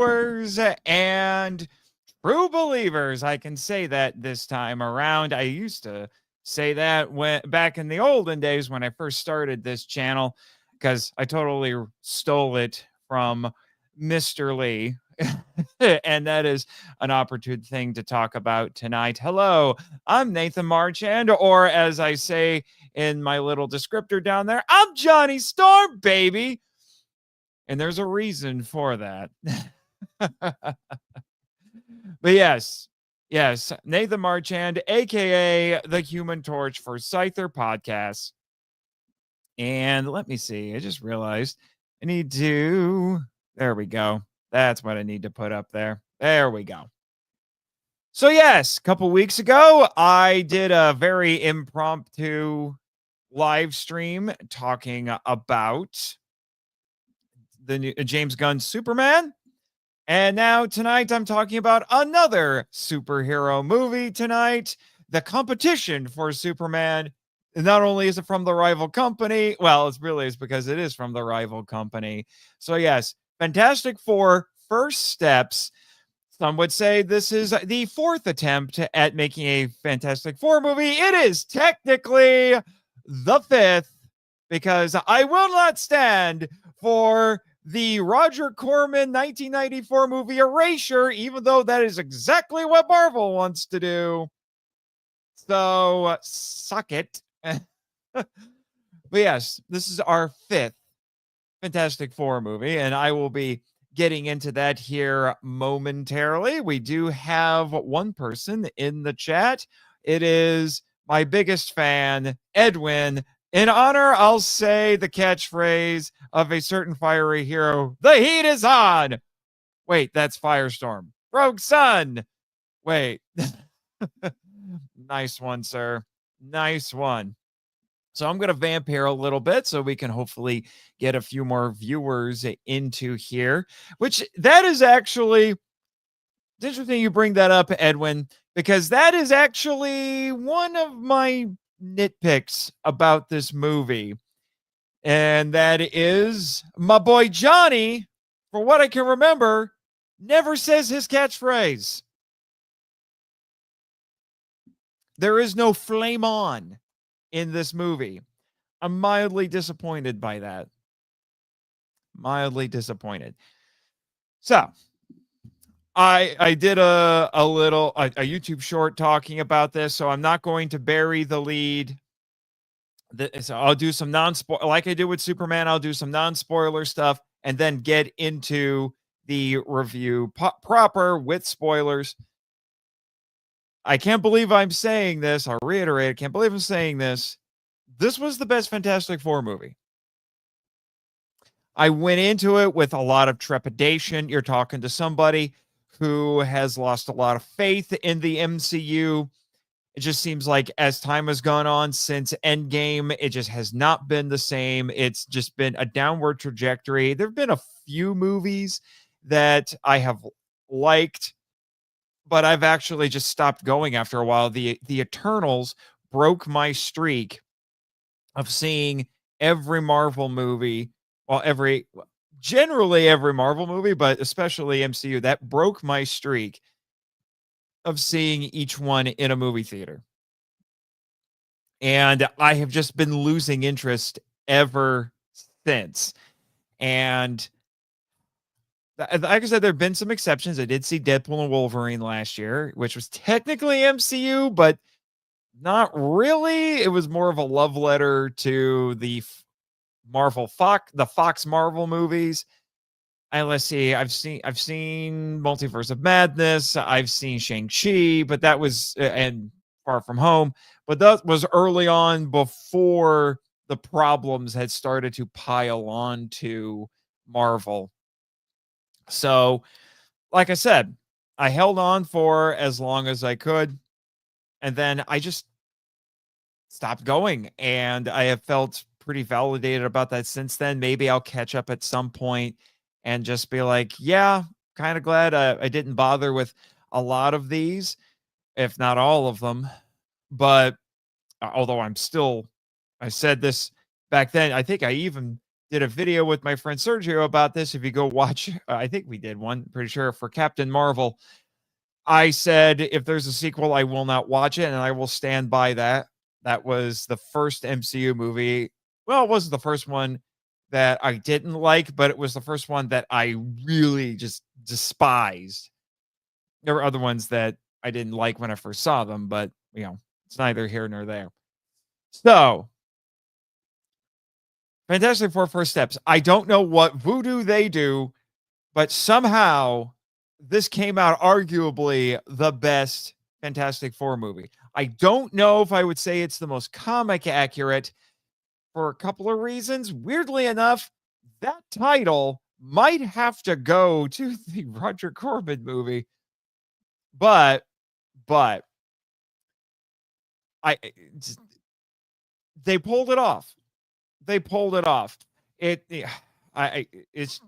viewers and true believers. I can say that this time around. I used to say that back in the olden days when I first started this channel, because I totally stole it from Mr. Lee. And that is an opportune thing to talk about tonight. Hello, I'm Nathan Marchand, or as I say in my little descriptor down there, I'm Johnny Storm, baby. And there's a reason for that. But yes, Nathan Marchand, aka the Human Torch for Scyther Podcasts. And let me see, I just realized I need to, there we go. That's what I need to put up there. There we go. So yes, a couple weeks ago, I did a very impromptu live stream talking about the new James Gunn's Superman. And now tonight I'm talking about another superhero movie tonight, the competition for Superman. And not only is it from the rival company, well, it really is because it is from the rival company. So yes, Fantastic Four: First Steps. Some would say this is the fourth attempt at making a Fantastic Four movie. It is technically the fifth, because I will not stand for the Roger Corman 1994 movie Erasure, even though that is exactly what Marvel wants to do. So suck it. But yes, this is our fifth Fantastic Four movie, and I will be getting into that here momentarily. We do have one person in the chat. It is my biggest fan, Edwin. In honor, I'll say the catchphrase of a certain fiery hero: the heat is on. Wait, that's Firestorm. Rogue Sun. Wait. Nice one, sir. Nice one. So I'm going to vamp here a little bit so we can hopefully get a few more viewers into here, which that is actually, it's interesting you bring that up, Edwin, because that is actually one of my nitpicks about this movie. And that is my boy Johnny, for what I can remember, never says his catchphrase. There is no flame on in this movie. I'm mildly disappointed by that. Mildly disappointed. So I did a little YouTube short talking about this, so I'm not going to bury the lead. So I'll do some non-spoiler, like I did with Superman. I'll do some non-spoiler stuff and then get into the review proper with spoilers. I can't believe I'm saying this. I'll reiterate, I can't believe I'm saying this. This was the best Fantastic Four movie. I went into it with a lot of trepidation. You're talking to somebody who has lost a lot of faith in the MCU. It just seems like as time has gone on since Endgame, it just has not been the same. It's just been a downward trajectory. There have been a few movies that I have liked, but I've actually just stopped going after a while. The Eternals broke my streak of seeing every Marvel movie. Well, generally every Marvel movie, but especially MCU. That broke my streak of seeing each one in a movie theater. And I have just been losing interest ever since. And like I said, there have been some exceptions. I did see Deadpool and Wolverine last year, which was technically MCU, but not really. It was more of a love letter to the Fox Marvel movies. Let's see. I've seen Multiverse of Madness. I've seen Shang-Chi, but that was and Far From Home, but that was early on before the problems had started to pile on to Marvel. So, like I said, I held on for as long as I could, and then I just stopped going, and I have felt pretty validated about that since then. Maybe I'll catch up at some point and just be like, yeah, kind of glad I didn't bother with a lot of these, if not all of them. But although I said this back then, I think I even did a video with my friend Sergio about this. If you go watch, I think we did one, pretty sure, for Captain Marvel. I said, if there's a sequel, I will not watch it, and I will stand by that. That was the first MCU movie. Well, it wasn't the first one that I didn't like, but it was the first one that I really just despised. There were other ones that I didn't like when I first saw them, but, it's neither here nor there. So, Fantastic Four First Steps. I don't know what voodoo they do, but somehow this came out arguably the best Fantastic Four movie. I don't know if I would say it's the most comic accurate for a couple of reasons. Weirdly enough, that title might have to go to the Roger Corman movie, but I they pulled it off. They pulled it off. It's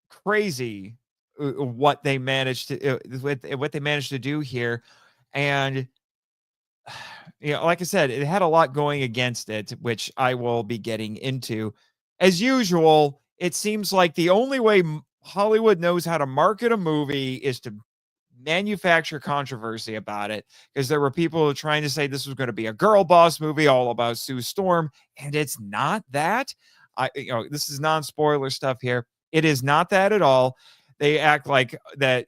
crazy what they managed to what they managed to do here, and like I said, it had a lot going against it, which I will be getting into. As usual, it seems like the only way Hollywood knows how to market a movie is to manufacture controversy about it, because there were people trying to say this was going to be a girl boss movie all about Sue Storm, and it's not that. This is non-spoiler stuff here. It is not that at all. They act like that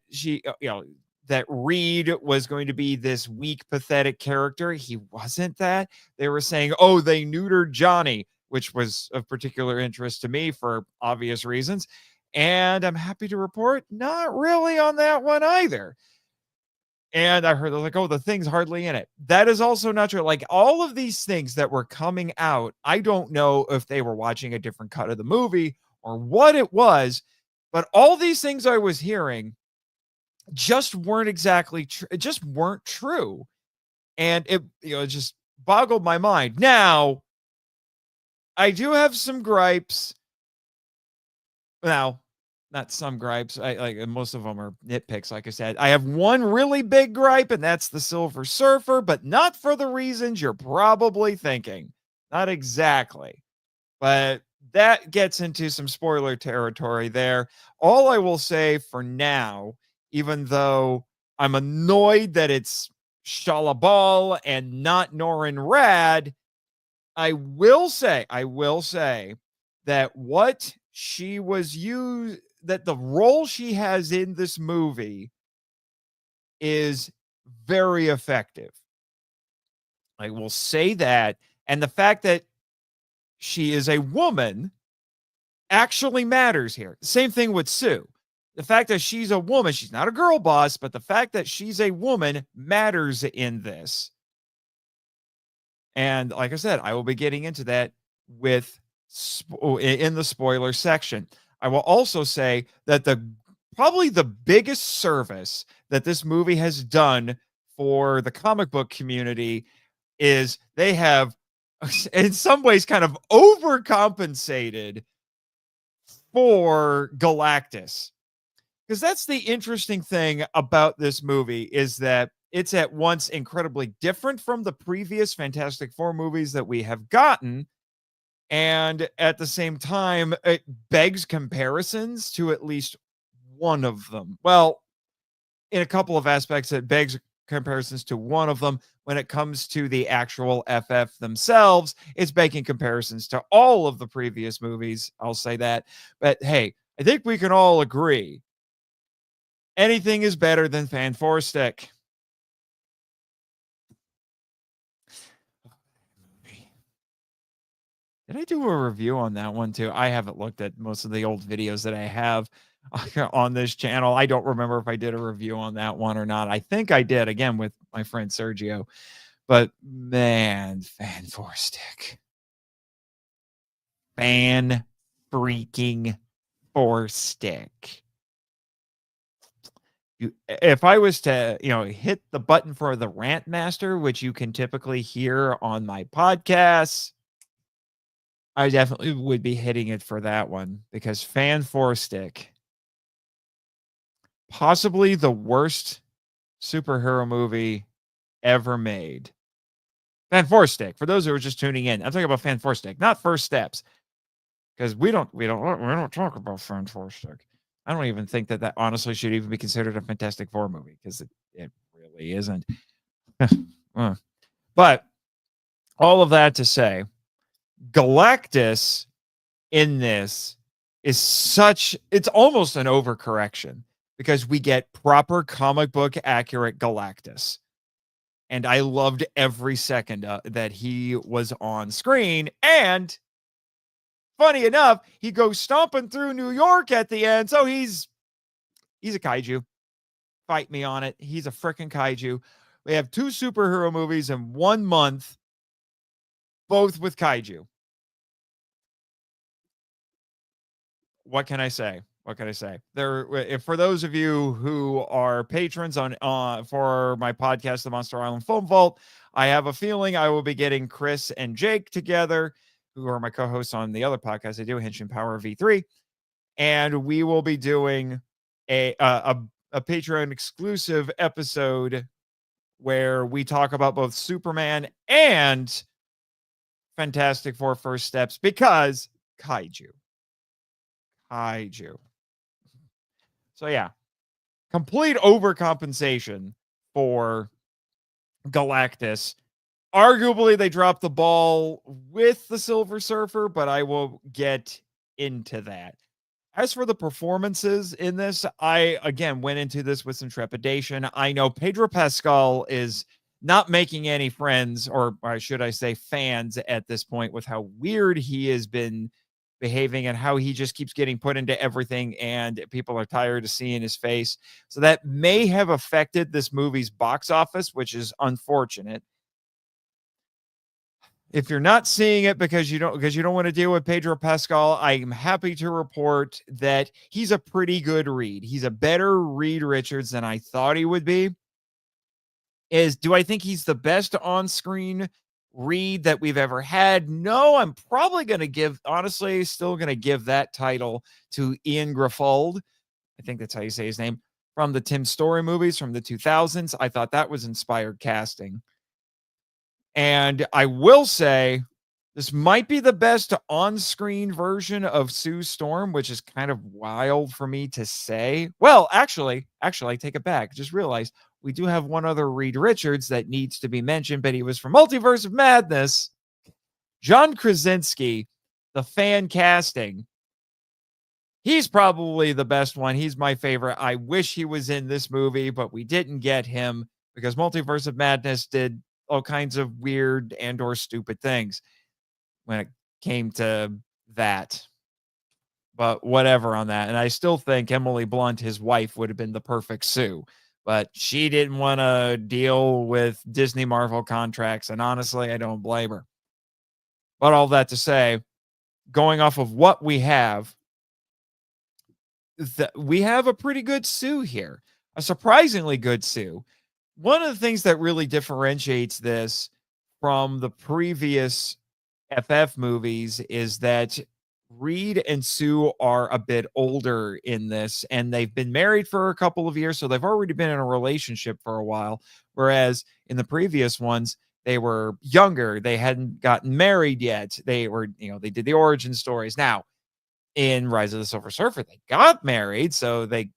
that Reed was going to be this weak, pathetic character. He wasn't that. They were saying, oh, they neutered Johnny, which was of particular interest to me for obvious reasons. And I'm happy to report, not really on that one either. And I heard they're like, oh, the thing's hardly in it. That is also not true. Like, all of these things that were coming out, I don't know if they were watching a different cut of the movie or what it was, but all these things I was hearing just weren't exactly true. It just weren't true. And it just boggled my mind. Now, I do have some gripes. Now, not some gripes. I like most of them are nitpicks. Like I said, I have one really big gripe, and that's the Silver Surfer, but not for the reasons you're probably thinking. Not exactly, but that gets into some spoiler territory there. All I will say for now, even though I'm annoyed that it's Shalla-Bal and not Norrin Radd, I will say that what she was used, that the role she has in this movie is very effective. I will say that. And the fact that she is a woman actually matters here. Same thing with Sue. The fact that she's a woman, she's not a girl boss, but the fact that she's a woman matters in this. And like I said, I will be getting into that in the spoiler section. I will also say that probably the biggest service that this movie has done for the comic book community is they have, in some ways, kind of overcompensated for Galactus. Because that's the interesting thing about this movie, is that it's at once incredibly different from the previous Fantastic Four movies that we have gotten, and at the same time, it begs comparisons to at least one of them. Well, in a couple of aspects, it begs comparisons to one of them. When it comes to the actual FF themselves, it's begging comparisons to all of the previous movies. I'll say that. But hey, I think we can all agree anything is better than Fan Four Stick. Did I do a review on that one too? I haven't looked at most of the old videos that I have on this channel. I don't remember if I did a review on that one or not. I think I did, again, with my friend Sergio. But man, Fan Four Stick. Fan freaking Four Stick. If I was to, hit the button for the Rant Master, which you can typically hear on my podcasts, I definitely would be hitting it for that one, because Fan Four Stick, possibly the worst superhero movie ever made. Fan Four Stick, for those who are just tuning in, I'm talking about Fan Four Stick, not First Steps. because we don't talk about Fantastic. I don't even think that honestly should even be considered a Fantastic Four movie because it really isn't. But all of that to say, Galactus in this it's almost an overcorrection because we get proper comic book accurate Galactus. And I loved every second that he was on screen. And funny enough, he goes stomping through New York at the end. So he's a kaiju. Fight me on it. He's a freaking kaiju. We have 2 superhero movies in 1 month, both with kaiju. What can I say? What can I say? For those of you who are patrons on for my podcast, The Monster Island Film Vault, I have a feeling I will be getting Chris and Jake together, who are my co-hosts on the other podcast I do, Henshin Power V3, and we will be doing a Patreon exclusive episode where we talk about both Superman and Fantastic Four First Steps because kaiju. So yeah, complete overcompensation for Galactus. Arguably, they dropped the ball with the Silver Surfer, but I will get into that. As for the performances in this, I again went into this with some trepidation. I know Pedro Pascal is not making any friends, or should I say fans at this point, with how weird he has been behaving and how he just keeps getting put into everything and people are tired of seeing his face. So that may have affected this movie's box office, which is unfortunate. If you're not seeing it because you don't want to deal with Pedro Pascal, I'm happy to report that he's a pretty good Reed. He's a better Reed Richards than I thought he would be. Do I think he's the best on-screen Reed that we've ever had? No, I'm probably going to still going to give that title to Ian Graffold. I think that's how you say his name, from the Tim Story movies from the 2000s. I thought that was inspired casting. And I will say this might be the best on-screen version of Sue Storm, which is kind of wild for me to say. Well, actually, I take it back. Just realized we do have one other Reed Richards that needs to be mentioned, but he was from Multiverse of Madness. John Krasinski, the fan casting. He's probably the best one. He's my favorite. I wish he was in this movie, but we didn't get him because Multiverse of Madness did all kinds of weird and or stupid things when it came to that. But whatever on that. And I still think Emily Blunt, his wife, would have been the perfect Sue. But she didn't want to deal with Disney Marvel contracts. And honestly, I don't blame her. But all that to say, going off of what we have a pretty good Sue here. A surprisingly good Sue. One of the things that really differentiates this from the previous FF movies is that Reed and Sue are a bit older in this, and they've been married for a couple of years, so they've already been in a relationship for a while. Whereas in the previous ones, they were younger. They hadn't gotten married yet. They were, they did the origin stories. Now, in Rise of the Silver Surfer, they got married, so they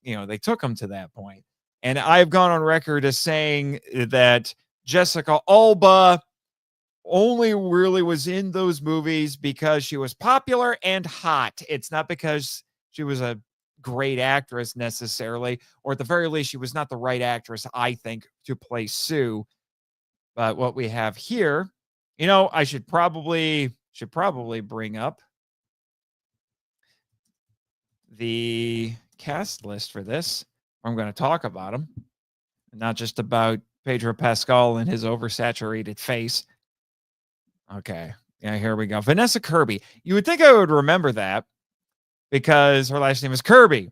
took them to that point. And I've gone on record as saying that Jessica Alba only really was in those movies because she was popular and hot. It's not because she was a great actress necessarily, or at the very least, she was not the right actress, I think, to play Sue. But what we have here, I should probably bring up the cast list for this. I'm going to talk about them, not just about Pedro Pascal and his oversaturated face. Okay. Yeah, here we go. Vanessa Kirby. You would think I would remember that because her last name is Kirby,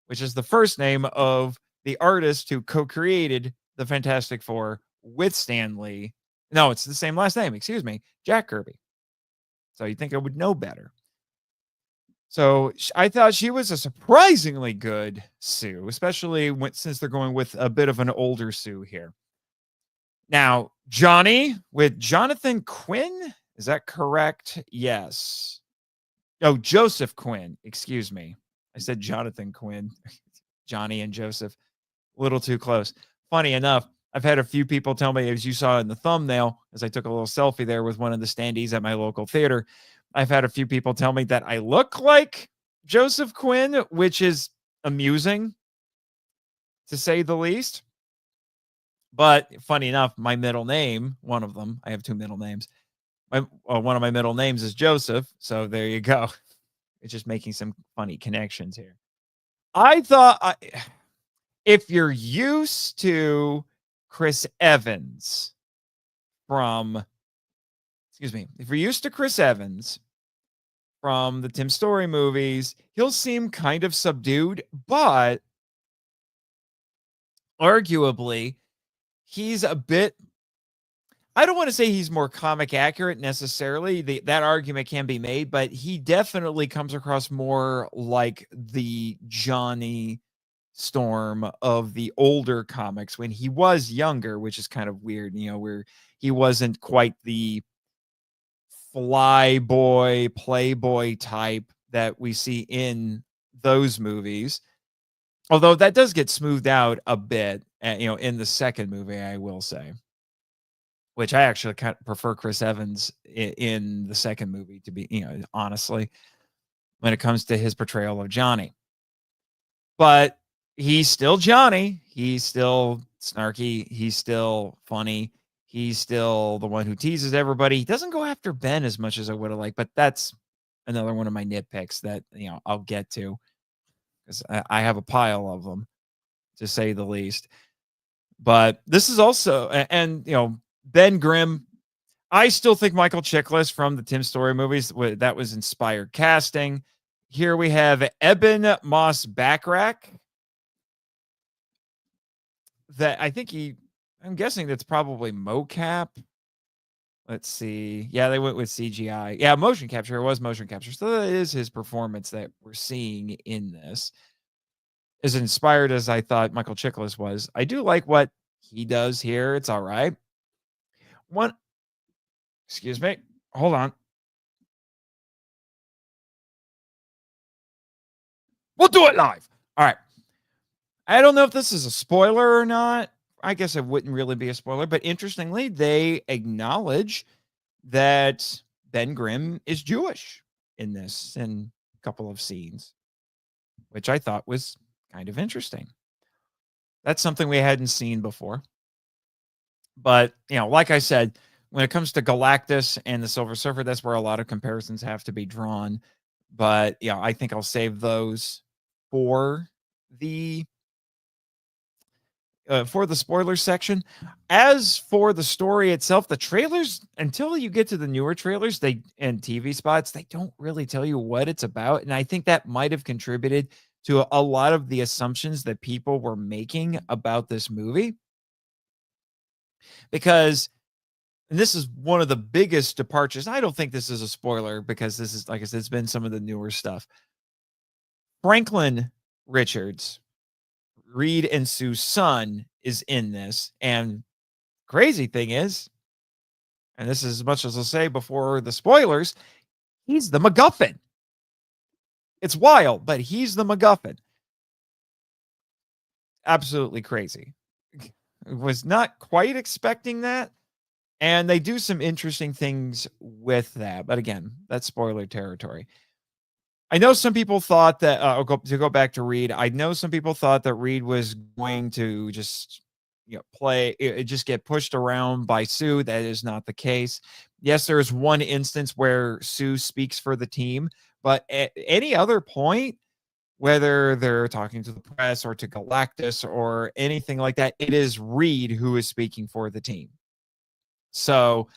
which is the first name of the artist who co-created the Fantastic Four with Stan Lee. No, it's the same last name. Excuse me. Jack Kirby. So you'd think I would know better. So I thought she was a surprisingly good Sue, especially since they're going with a bit of an older Sue here. Now, Johnny with Jonathan Quinn. Is that correct? Yes. Oh, Joseph Quinn. Excuse me. I said Jonathan Quinn. Johnny and Joseph. A little too close. Funny enough, I've had a few people tell me, as you saw in the thumbnail, as I took a little selfie there with one of the standees at my local theater, I've had a few people tell me that I look like Joseph Quinn, which is amusing, to say the least. But funny enough, my middle name, one of them, I have two middle names. One of my middle names is Joseph. So there you go. It's just making some funny connections here. I thought if you're used to Chris Evans from, if you're used to Chris Evans from the Tim Story movies, he'll seem kind of subdued, but arguably, he's a bit, I don't want to say he's more comic accurate necessarily. That argument can be made, but he definitely comes across more like the Johnny Storm of the older comics when he was younger, which is kind of weird, where he wasn't quite the fly boy, playboy type that we see in those movies. Although that does get smoothed out a bit, in the second movie, I will say, which I actually kind of prefer Chris Evans in the second movie, to be, honestly, when it comes to his portrayal of Johnny. But he's still Johnny. He's still snarky. He's still funny. He's still the one who teases everybody. He doesn't go after Ben as much as I would have liked, but that's another one of my nitpicks that, I'll get to, because I have a pile of them, to say the least. But this is also, and Ben Grimm, I still think Michael Chiklis from the Tim Story movies, that was inspired casting. Here we have Eben Moss-Bachrach. That I think I'm guessing that's probably mocap. Let's see. Yeah, they went with CGI. Yeah, motion capture. It was motion capture. So that is his performance that we're seeing in this. As inspired as I thought Michael Chiklis was, I do like what he does here. It's all right. Excuse me. Hold on. We'll do it live. All right. I don't know if this is a spoiler or not. I guess it wouldn't really be a spoiler, but interestingly, they acknowledge that Ben Grimm is Jewish in this, in a couple of scenes, which I thought was kind of interesting. That's something we hadn't seen before. But, like I said, when it comes to Galactus and the Silver Surfer, that's where a lot of comparisons have to be drawn. But, I think I'll save those for the spoiler section. As for the story itself, the trailers, until you get to the newer trailers, and TV spots, they don't really tell you what it's about. And I think that might have contributed to a lot of the assumptions that people were making about this movie. Because, and this is one of the biggest departures. I don't think this is a spoiler because this is, like I said, it's been some of the newer stuff. Franklin Richards, Reed and Sue's son, is in this. And crazy thing is, and this is as much as I'll say before the spoilers, he's the MacGuffin. It's wild, but he's the MacGuffin. Absolutely crazy. Was not quite expecting that. And they do some interesting things with that. But again, that's spoiler territory. I know some people thought that, to go back to Reed, I know some people thought that Reed was going to just, just get pushed around by Sue. That is not the case. Yes, there is one instance where Sue speaks for the team, but at any other point, whether they're talking to the press or to Galactus or anything like that, it is Reed who is speaking for the team. So,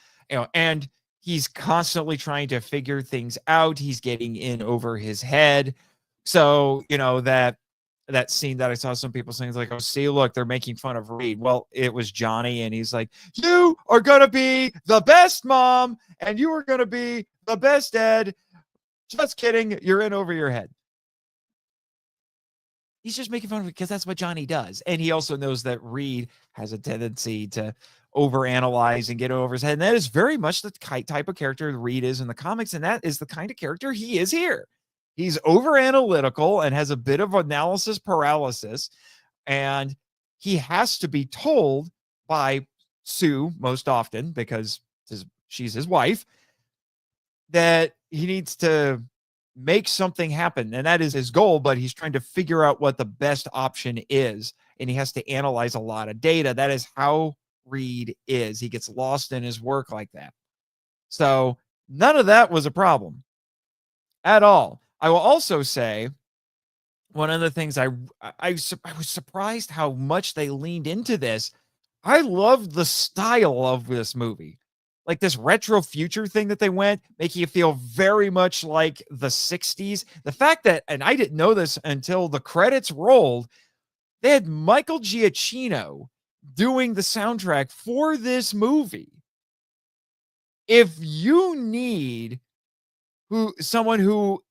and he's constantly trying to figure things out. He's getting in over his head. So, that scene that I saw some people saying, like, oh, see, look, they're making fun of Reed. Well, it was Johnny, and he's like, you are going to be the best mom, and you are going to be the best dad. Just kidding. You're in over your head. he's just making fun of it because that's what Johnny does. And he also knows that Reed has a tendency to overanalyze and get over his head. And that is very much the type of character Reed is in the comics. And that is the kind of character he is here. He's over analytical and has a bit of analysis paralysis. And he has to be told by Sue most often, because she's his wife, that he needs to make something happen. And that is his goal, but he's trying to figure out what the best option is. And he has to analyze a lot of data. That is how Reed is. He gets lost in his work like that. So none of that was a problem at all. I will also say, one of the things I was surprised how much they leaned into this. I loved the style of this movie. Like this retro future thing that they went, making you feel very much like the 60s. The fact that, and I didn't know this until the credits rolled, they had Michael Giacchino doing the soundtrack for this movie. If you need someone who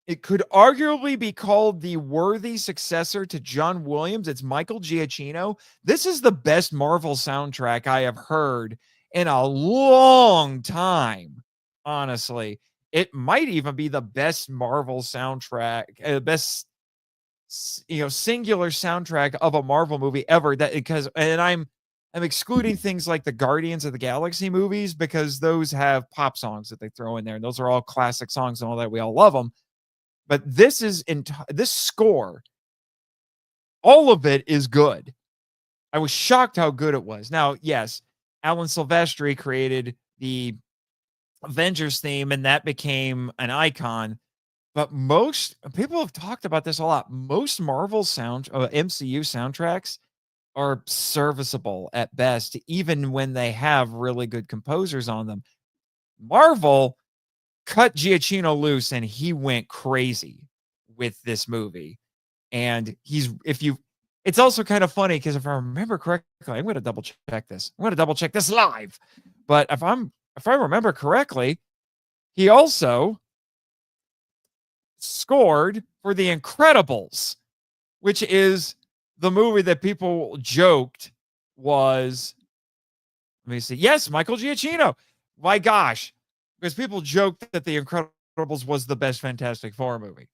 it could arguably be called the worthy successor to John Williams, it's Michael Giacchino. This is the best Marvel soundtrack I have heard in a long time. Honestly, it might even be the best Marvel soundtrack, best singular soundtrack of a Marvel movie ever. I'm excluding things like the Guardians of the Galaxy movies, because those have pop songs that they throw in there, and those are all classic songs and all that. We all love them. But this score, all of it is good. I was shocked how good it was. Now, yes, Alan Silvestri created the Avengers theme, and that became an icon. But most people have talked about this a lot. Most Marvel MCU soundtracks are serviceable at best, even when they have really good composers on them. Marvel cut Giacchino loose, and he went crazy with this movie. And it's also kind of funny because if I remember correctly, I'm going to double check this. I'm going to double check this live. But if I remember correctly, he also scored for The Incredibles, which is the movie that people joked was, let me see. Yes, Michael Giacchino. My gosh. Because people joked that The Incredibles was the best Fantastic Four movie.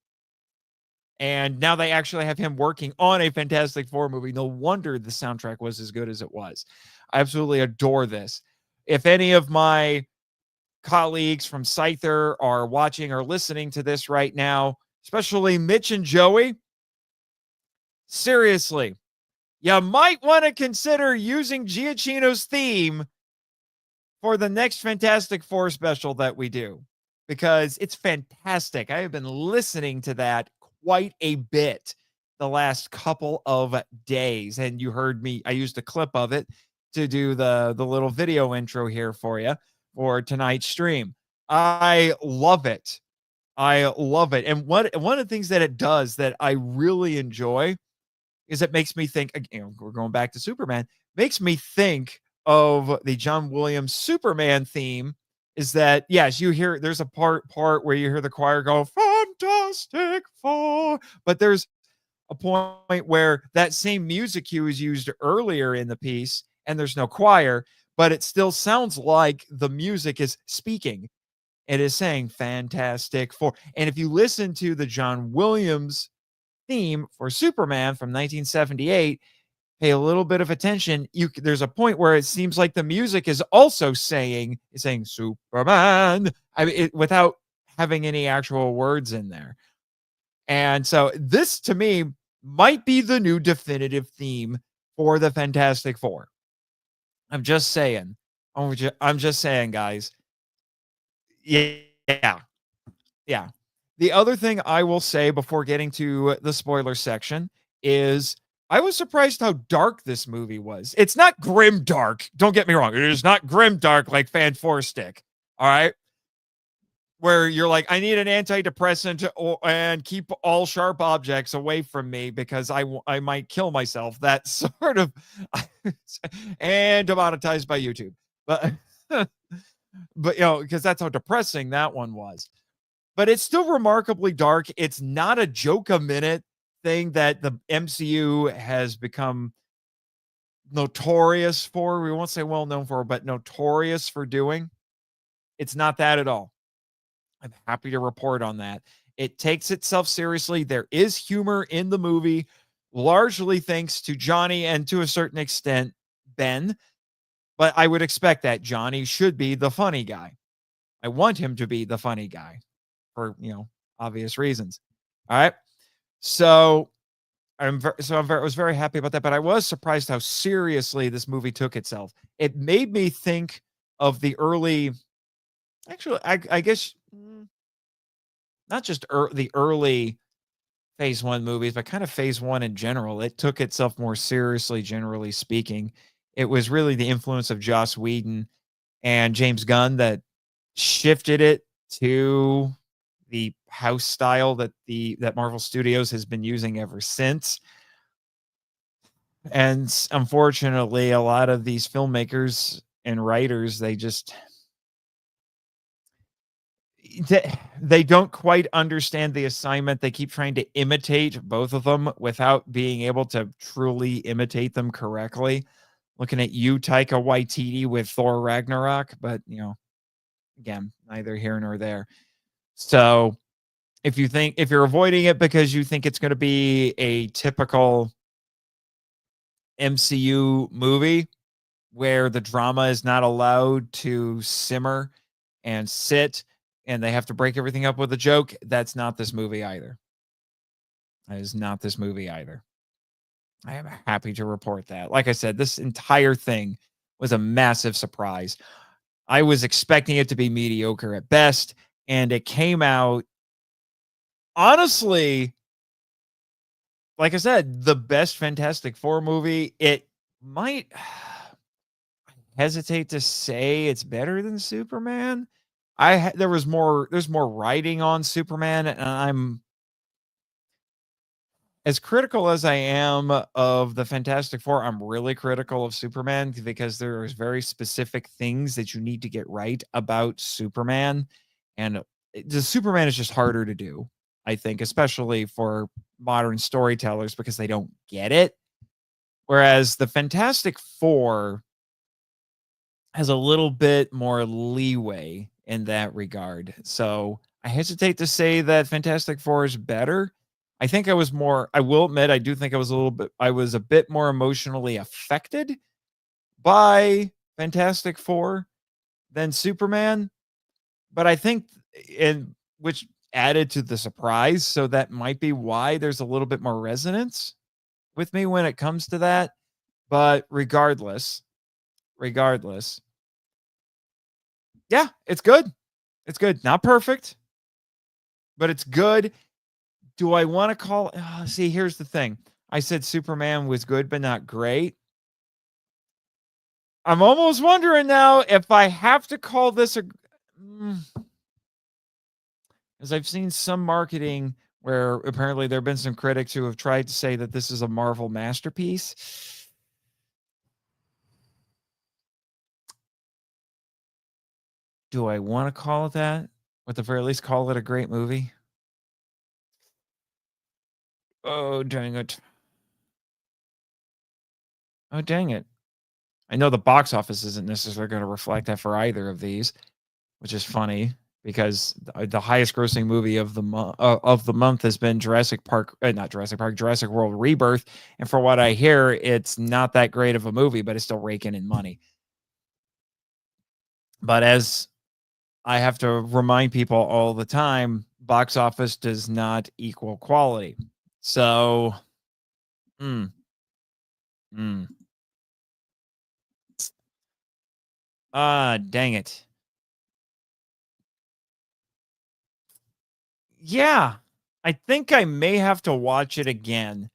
And now they actually have him working on a Fantastic Four movie. No wonder the soundtrack was as good as it was. I absolutely adore this. If any of my colleagues from Scyther are watching or listening to this right now, especially Mitch and Joey, seriously, you might want to consider using Giacchino's theme for the next Fantastic Four special that we do, because it's fantastic. I have been listening to that quite a bit the last couple of days, and you heard me. I used a clip of it to do the little video intro here for you for tonight's stream. I love it. I love it. And one of the things that it does that I really enjoy is it makes me think, we're going back to Superman, makes me think of the John Williams Superman theme. Is that, yes, you hear there's a part where you hear the choir go Fantastic Four, but there's a point where that same music cue is used earlier in the piece and there's no choir, but it still sounds like the music is speaking. It is saying Fantastic Four. And if you listen to the John Williams theme for Superman from 1978, pay a little bit of attention. There's a point where it seems like the music is also saying Superman, without having any actual words in there. And so this, to me, might be the new definitive theme for the Fantastic Four. I'm just saying. I'm just saying, guys. Yeah. The other thing I will say before getting to the spoiler section is I was surprised how dark this movie was. It's not grim dark. Don't get me wrong. It is not grim dark like Fan Four Stick. All right. Where you're like, I need an antidepressant and keep all sharp objects away from me because I might kill myself. That sort of, and demonetized by YouTube. But because that's how depressing that one was. But it's still remarkably dark. It's not a joke a minute thing that the MCU has become notorious for. We won't say well known for, but notorious for doing. It's not that at all. I'm happy to report on that. It takes itself seriously. There is humor in the movie, largely thanks to Johnny and to a certain extent, Ben. But I would expect that Johnny should be the funny guy. I want him to be the funny guy for, obvious reasons. All right. So I was very happy about that, but I was surprised how seriously this movie took itself. It made me think of the early, actually, I guess not just the early phase one movies, but kind of phase one in general. It took itself more seriously, generally speaking. It was really the influence of Joss Whedon and James Gunn that shifted it to the house style that Marvel Studios has been using ever since. And unfortunately, a lot of these filmmakers and writers, they don't quite understand the assignment. They keep trying to imitate both of them without being able to truly imitate them correctly. Looking at you, Taika Waititi, with Thor Ragnarok, but again, neither here nor there. So if you're avoiding it because you think it's going to be a typical MCU movie where the drama is not allowed to simmer and sit and they have to break everything up with a joke, that's not this movie either. That is not this movie either. I am happy to report that. Like I said, this entire thing was a massive surprise. I was expecting it to be mediocre at best, and it came out honestly, like I said, the best Fantastic Four movie. It might hesitate to say it's better than Superman. There's more writing on Superman, and I'm as critical as I am of the Fantastic Four. I'm really critical of Superman because there's very specific things that you need to get right about Superman, and the Superman is just harder to do, I think, especially for modern storytellers because they don't get it. Whereas the Fantastic Four has a little bit more leeway in that regard. So I hesitate to say that Fantastic Four is better. I will admit, I do think I was a bit more emotionally affected by Fantastic Four than Superman. But I think, and which added to the surprise. So that might be why there's a little bit more resonance with me when it comes to that. But regardless, yeah, it's good. It's good. Not perfect, but it's good. Do I want to call? See, here's the thing. I said Superman was good, but not great. I'm almost wondering now if I have to call this as I've seen some marketing where apparently there have been some critics who have tried to say that this is a Marvel masterpiece. Do I want to call it that? Or at the very least, call it a great movie? Oh, dang it. Oh, dang it. I know the box office isn't necessarily going to reflect that for either of these, which is funny because the highest grossing movie of the month has been Jurassic World Rebirth, and for what I hear, it's not that great of a movie, but it's still raking in money. But as I have to remind people all the time, box office does not equal quality. So, mm, mm. Dang it. Yeah, I think I may have to watch it again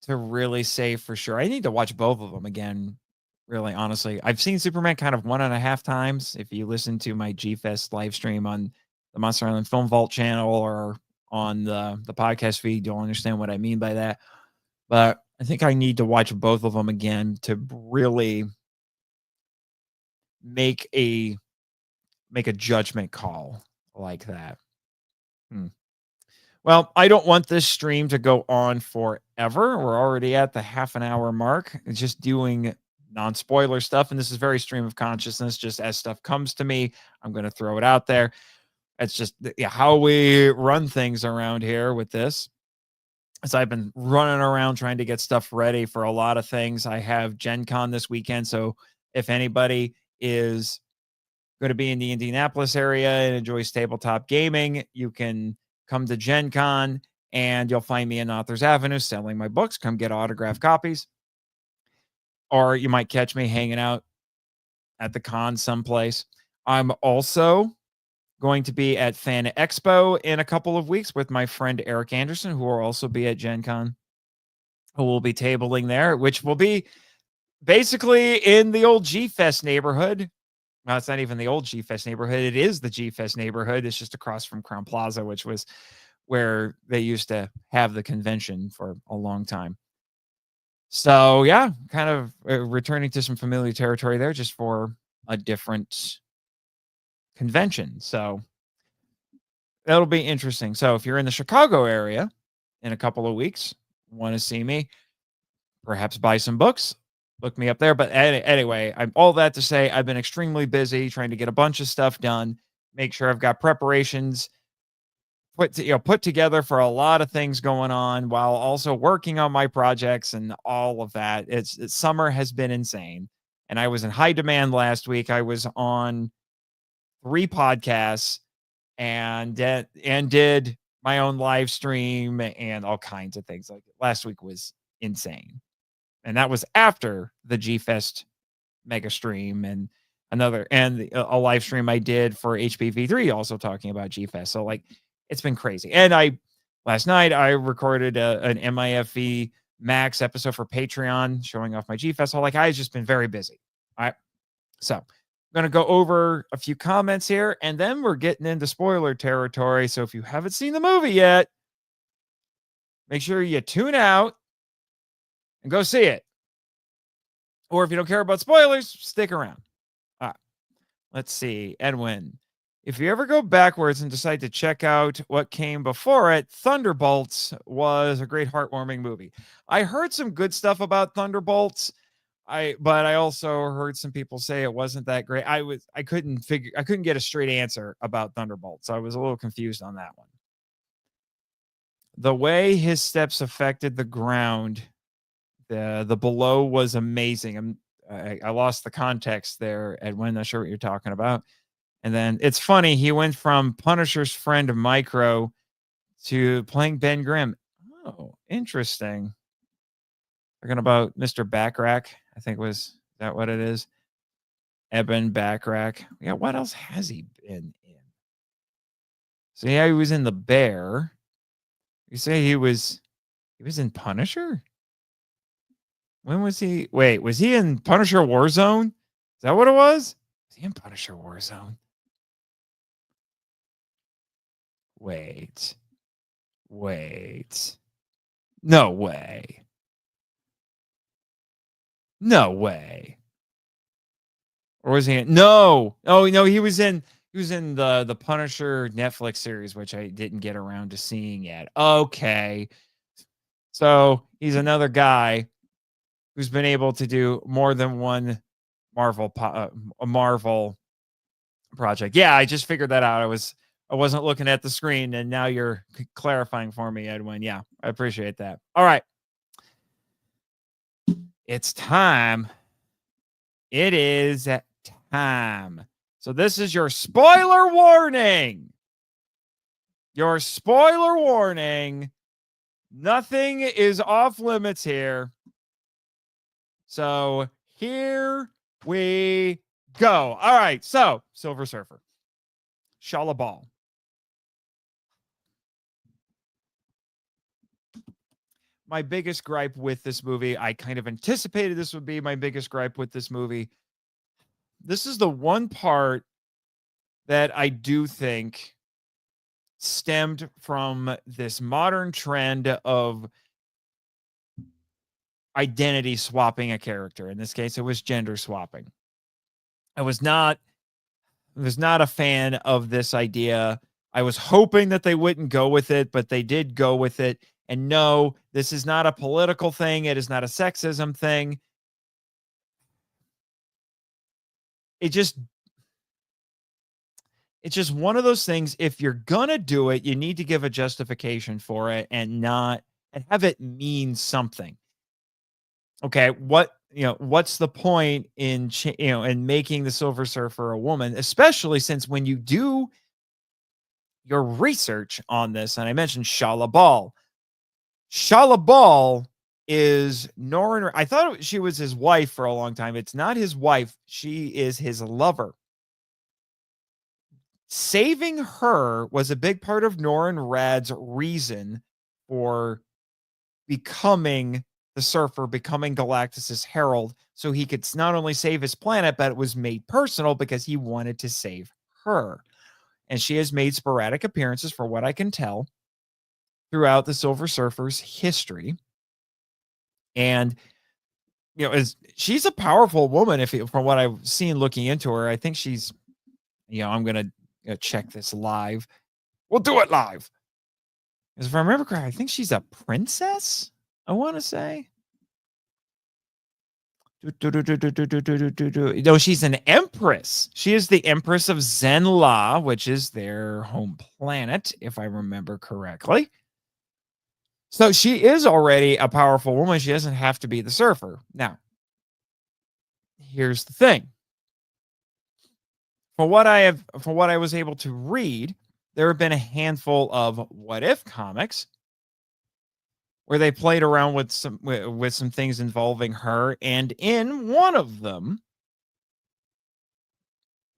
to really say for sure. I need to watch both of them again, really, honestly. I've seen Superman kind of 1.5 times. If you listen to my G-Fest live stream on the Monster Island Film Vault channel or on the podcast feed, you'll understand what I mean by that. But I think I need to watch both of them again to really make a judgment call like that. Hmm. Well, I don't want this stream to go on forever. We're already at the half an hour mark. It's just doing non-spoiler stuff. And this is very stream of consciousness. Just as stuff comes to me, I'm going to throw it out there. It's just how we run things around here with this. So I've been running around trying to get stuff ready for a lot of things. I have Gen Con this weekend. So if anybody is going to be in the Indianapolis area and enjoys tabletop gaming, you can come to Gen Con and you'll find me in Authors Avenue selling my books. Come get autographed copies. Or you might catch me hanging out at the con someplace. I'm also going to be at Fan Expo in a couple of weeks with my friend Eric Anderson, who will also be at Gen Con, who will be tabling there, which will be basically in the old G-Fest neighborhood. Well, it's not even the old G-Fest neighborhood. It is the G-Fest neighborhood. It's just across from Crown Plaza, which was where they used to have the convention for a long time. So, yeah, kind of returning to some familiar territory there just for a different convention. So that'll be interesting. So if you're in the Chicago area in a couple of weeks, want to see me, perhaps buy some books, look me up there. But anyway, I'm all that to say I've been extremely busy trying to get a bunch of stuff done, make sure I've got preparations put together for a lot of things going on while also working on my projects and all of that. It's summer has been insane. And I was in high demand last week. I was on 3 podcasts and did my own live stream and all kinds of things. Like last week was insane. And that was after the G-Fest mega stream and a live stream I did for HPV3 also talking about G-Fest. So like it's been crazy. And last night I recorded an MIFV Max episode for Patreon showing off my G-Fest. So like I've just been very busy. All right. So I'm going to go over a few comments here and then we're getting into spoiler territory. So if you haven't seen the movie yet, make sure you tune out and go see it. Or if you don't care about spoilers, stick around. All right. Let's see. Edwin. If you ever go backwards and decide to check out what came before it, Thunderbolts was a great heartwarming movie. I heard some good stuff about Thunderbolts. But I also heard some people say it wasn't that great. I couldn't get a straight answer about Thunderbolts. So I was a little confused on that one. The way his steps affected the ground, the below was amazing. I lost the context there, Edwin. Not sure what you're talking about. And then it's funny, he went from Punisher's friend Micro to playing Ben Grimm. Oh, interesting. Talking about Mr. Bachrach, I think is that what it is? Eben Bachrach. Yeah, what else has he been in? So yeah, he was in The Bear. You say he was in Punisher? When was he? Wait, was he in Punisher Warzone? Is that what it was? Was he in Punisher Warzone? Wait. No way. No way. Or was he in? No. Oh, no, he was in the Punisher Netflix series, which I didn't get around to seeing yet. Okay. So he's another guy who's been able to do more than one Marvel project. Yeah, I just figured that out. I wasn't looking at the screen, and now you're clarifying for me, Edwin. Yeah, I appreciate that. All right. It's time. It is time. So this is your spoiler warning. Your spoiler warning. Nothing is off limits here. So here we go. All right. So Silver Surfer. Shalla-Bal. My biggest gripe with this movie, I kind of anticipated this would be my biggest gripe with this movie. This is the one part that I do think stemmed from this modern trend of identity swapping a character. In this case, it was gender swapping. I was not a fan of this idea. I was hoping that they wouldn't go with it, but they did go with it. And no, this is not a political thing. It is not a sexism thing. It just It's just one of those things. If you're gonna do it, you need to give a justification for it and not and have it mean something. Okay, what's the point in in making the Silver Surfer a woman, especially since when you do your research on this, and I mentioned Shalla-Bal. Shalla-Bal is Norrin. I thought she was his wife for a long time. It's not his wife. She is his lover. Saving her was a big part of Norrin Rad's reason for becoming the Surfer, becoming Galactus's herald, so he could not only save his planet, but it was made personal because he wanted to save her. And she has made sporadic appearances, for what I can tell, throughout the Silver Surfer's history. And she's a powerful woman. From what I've seen looking into her, I think she's, I'm gonna check this live. We'll do it live. Because if I remember correctly, I think she's a princess. I want to say. No, she's an empress. She is the Empress of Zenla, which is their home planet, if I remember correctly. So she is already a powerful woman. She doesn't have to be the Surfer. Now, here's the thing. For what I was able to read, there have been a handful of what if comics where they played around with some things involving her, and in one of them,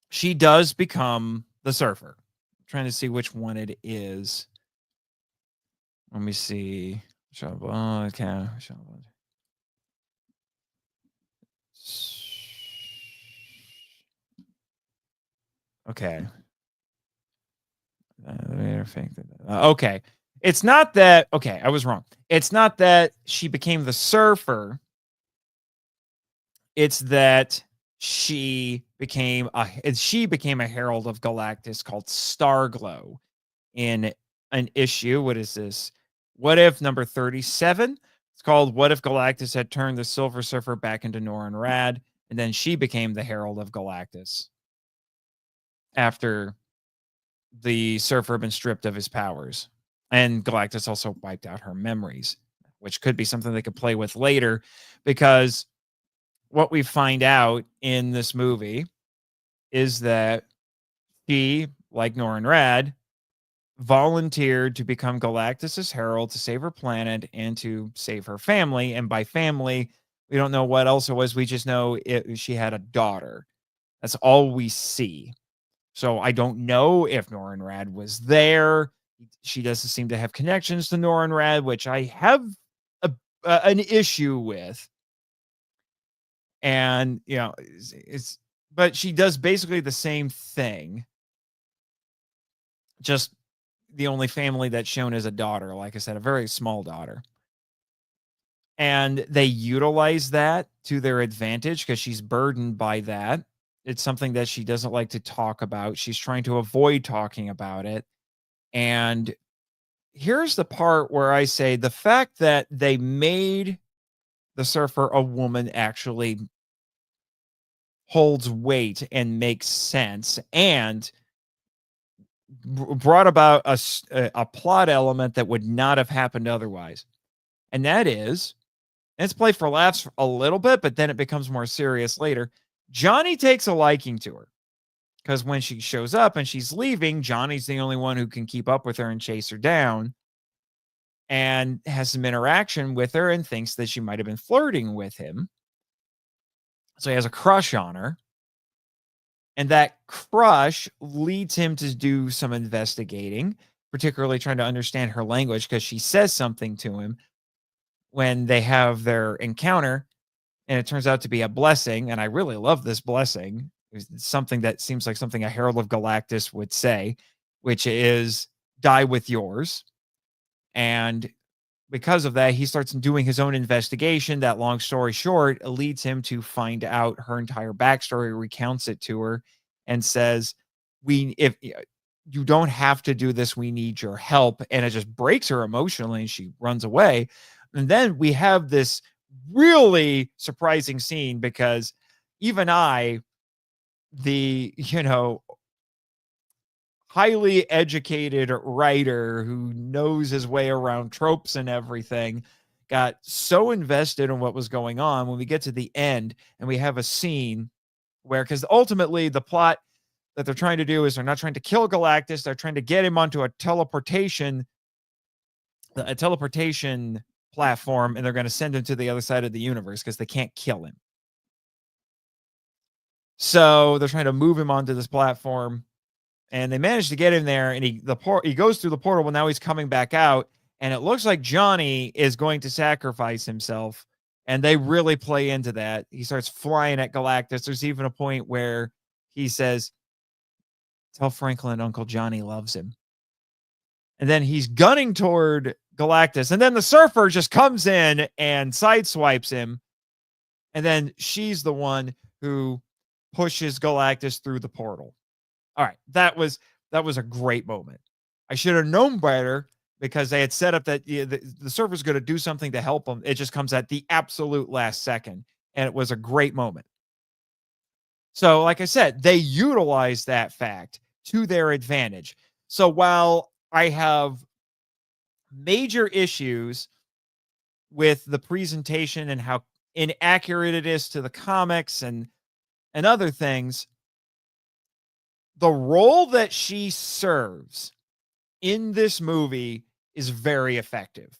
she does become the Surfer. I'm trying to see which one it is. Let me see. Okay. Okay. Okay. It's not that. Okay, I was wrong. It's not that she became the Surfer. It's that she became a herald of Galactus called Starglow in an issue. What is this? What if number 37? It's called What If Galactus Had Turned the Silver Surfer Back into Norrin Rad, and then she became the Herald of Galactus after the Surfer had been stripped of his powers. And Galactus also wiped out her memories, which could be something they could play with later, because what we find out in this movie is that she, like Norrin Rad, volunteered to become Galactus's herald to save her planet and to save her family. And by family, we don't know what else it was. We just know she had a daughter. That's all we see. So I don't know if Norrin Rad was there. She doesn't seem to have connections to Norrin Rad, which I have an issue with. And but she does basically the same thing. Just the only family that's shown as a daughter, like I said, a very small daughter. And they utilize that to their advantage because she's burdened by that. It's something that she doesn't like to talk about. She's trying to avoid talking about it. And here's the part where I say the fact that they made the Surfer a woman actually holds weight and makes sense, and brought about a plot element that would not have happened otherwise. And that is, and it's played for laughs a little bit, but then it becomes more serious later. Johnny takes a liking to her because when she shows up and she's leaving, Johnny's the only one who can keep up with her and chase her down, and has some interaction with her and thinks that she might have been flirting with him. So he has a crush on her. And that crush leads him to do some investigating, particularly trying to understand her language, because she says something to him when they have their encounter, and it turns out to be a blessing. And I really love this blessing. It's something that seems like something a Herald of Galactus would say, which is die with yours. And because of that, he starts doing his own investigation. That, long story short, leads him to find out her entire backstory, recounts it to her, and says, if you don't have to do this. We need your help. And it just breaks her emotionally and she runs away. And then we have this really surprising scene because even I, the, highly educated writer who knows his way around tropes and everything, got so invested in what was going on when we get to the end and we have a scene where, because ultimately the plot that they're trying to do is they're not trying to kill Galactus, they're trying to get him onto a teleportation platform, and they're going to send him to the other side of the universe because they can't kill him. So they're trying to move him onto this platform, and they manage to get him there. And he goes through the portal. Well, now he's coming back out, and it looks like Johnny is going to sacrifice himself. And they really play into that. He starts flying at Galactus. There's even a point where he says, "Tell Franklin Uncle Johnny loves him." And then he's gunning toward Galactus. And then the Surfer just comes in and sideswipes him. And then she's the one who pushes Galactus through the portal. All right. That was a great moment. I should have known better because they had set up that the Surfer's going to do something to help him. It just comes at the absolute last second. And it was a great moment. So, like I said, they utilize that fact to their advantage. So while I have major issues with the presentation and how inaccurate it is to the comics and other things, the role that she serves in this movie is very effective.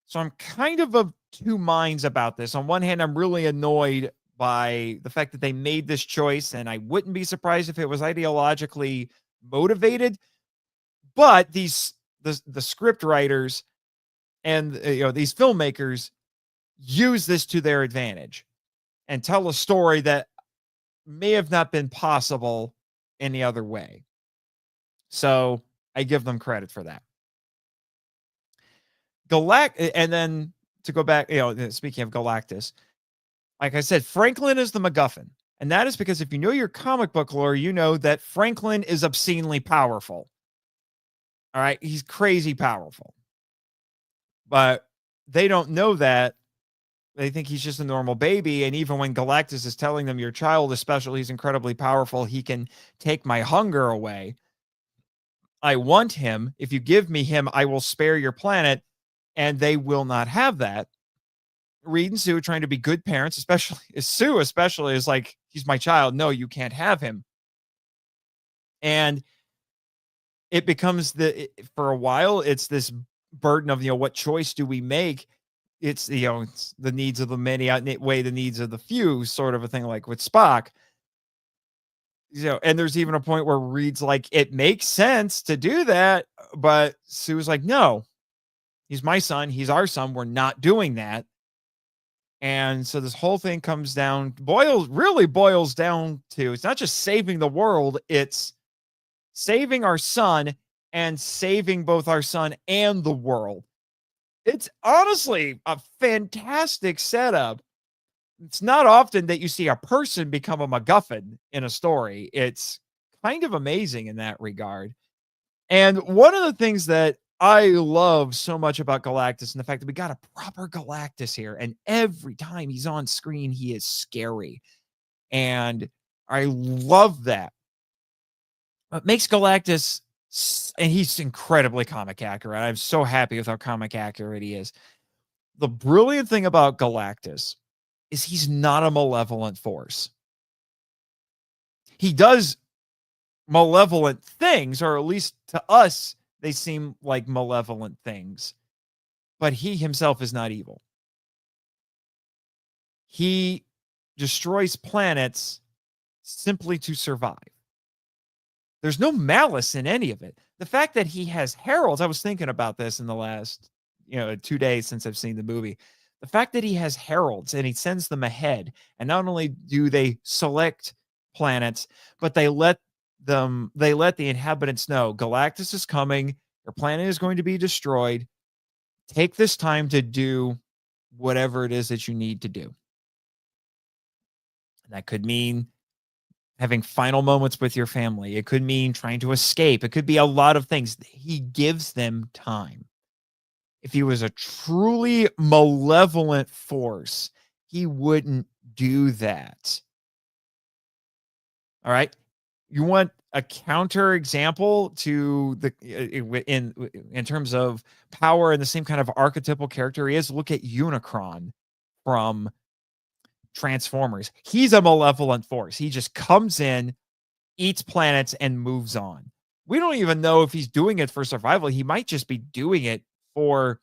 So I'm kind of two minds about this. On one hand, I'm really annoyed by the fact that they made this choice, and I wouldn't be surprised if it was ideologically motivated. But the script writers and these filmmakers use this to their advantage and tell a story that may have not been possible any other way. So I give them credit for that. And then to go back, speaking of Galactus, like I said, Franklin is the MacGuffin. And that is because if you know your comic book lore, you know that Franklin is obscenely powerful. All right. He's crazy powerful. But they don't know that. They think he's just a normal baby. And even when Galactus is telling them your child is special, he's incredibly powerful, he can take my hunger away. I want him. If you give me him, I will spare your planet. And they will not have that. Reed and Sue trying to be good parents, especially Sue, is like, he's my child. No, you can't have him. And it becomes for a while, it's this burden of, what choice do we make? It's, it's the needs of the many outweigh the needs of the few, sort of a thing, like with Spock. And there's even a point where Reed's like, it makes sense to do that. But Sue's like, no, he's my son. He's our son. We're not doing that. And so this whole thing really boils down to, it's not just saving the world, it's saving our son and saving both our son and the world. It's honestly a fantastic setup. It's not often that you see a person become a MacGuffin in a story. It's kind of amazing in that regard. And one of the things that I love so much about Galactus and the fact that we got a proper Galactus here, and every time he's on screen, he is scary. And I love that. What makes Galactus, and he's incredibly comic accurate. I'm so happy with how comic accurate he is. The brilliant thing about Galactus is he's not a malevolent force. He does malevolent things, or at least to us, they seem like malevolent things, but he himself is not evil. He destroys planets simply to survive. There's no malice in any of it. The fact that he has heralds, I was thinking about this in the last, 2 days since I've seen the movie. The fact that he has heralds and he sends them ahead, and not only do they select planets, but they let the inhabitants know Galactus is coming, your planet is going to be destroyed. Take this time to do whatever it is that you need to do. And that could mean having final moments with your family. It could mean trying to escape. It could be a lot of things. He gives them time. If he was a truly malevolent force, he wouldn't do that. All right. You want a counter example to the in terms of power and the same kind of archetypal character he is? Look at Unicron from Transformers. He's a malevolent force. He just comes in, eats planets, and moves on. We don't even know if he's doing it for survival. He might just be doing it for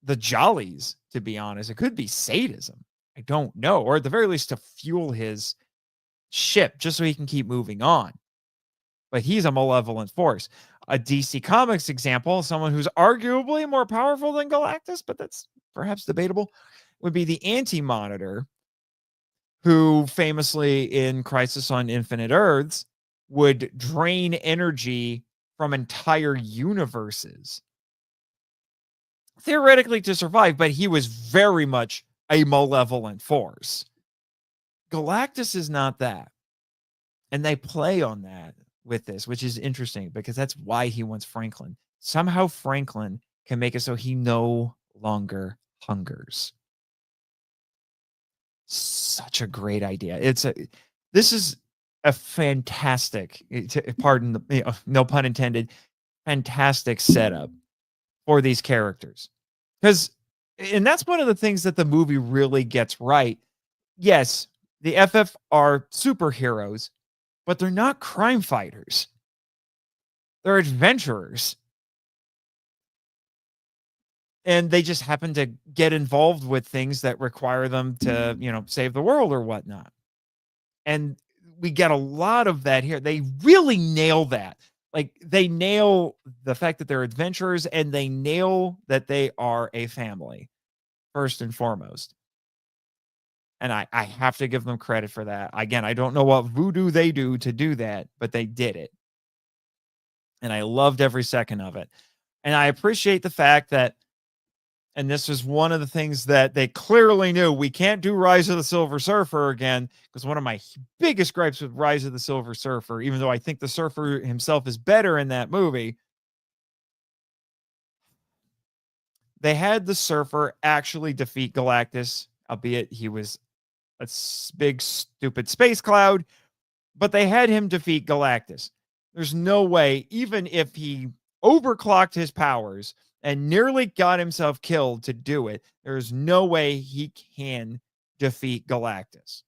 the jollies, to be honest. It could be sadism. I don't know. Or at the very least, to fuel his ship just so he can keep moving on. But he's a malevolent force. A DC Comics example, someone who's arguably more powerful than Galactus, but that's perhaps debatable, would be the Anti-Monitor, who famously in Crisis on Infinite Earths would drain energy from entire universes, theoretically to survive, but he was very much a malevolent force. Galactus is not that. And they play on that with this, which is interesting because that's why he wants Franklin. Somehow Franklin can make it so he no longer hungers. Such a great idea. This is a fantastic, pardon the, no pun intended, fantastic setup for these characters. And that's one of the things that the movie really gets right. Yes, the FF are superheroes, but they're not crime fighters. They're adventurers. And they just happen to get involved with things that require them to, save the world or whatnot. And we get a lot of that here. They really nail that. Like, they nail the fact that they're adventurers, and they nail that they are a family, first and foremost. And I have to give them credit for that. Again, I don't know what voodoo they do to do that, but they did it. And I loved every second of it. And I appreciate the fact that, and this was one of the things that they clearly knew, we can't do Rise of the Silver Surfer again, because one of my biggest gripes with Rise of the Silver Surfer, even though I think the Surfer himself is better in that movie, they had the Surfer actually defeat Galactus, albeit he was a big, stupid space cloud, but they had him defeat Galactus. There's no way, even if he overclocked his powers and nearly got himself killed to do it, there's no way he can defeat Galactus.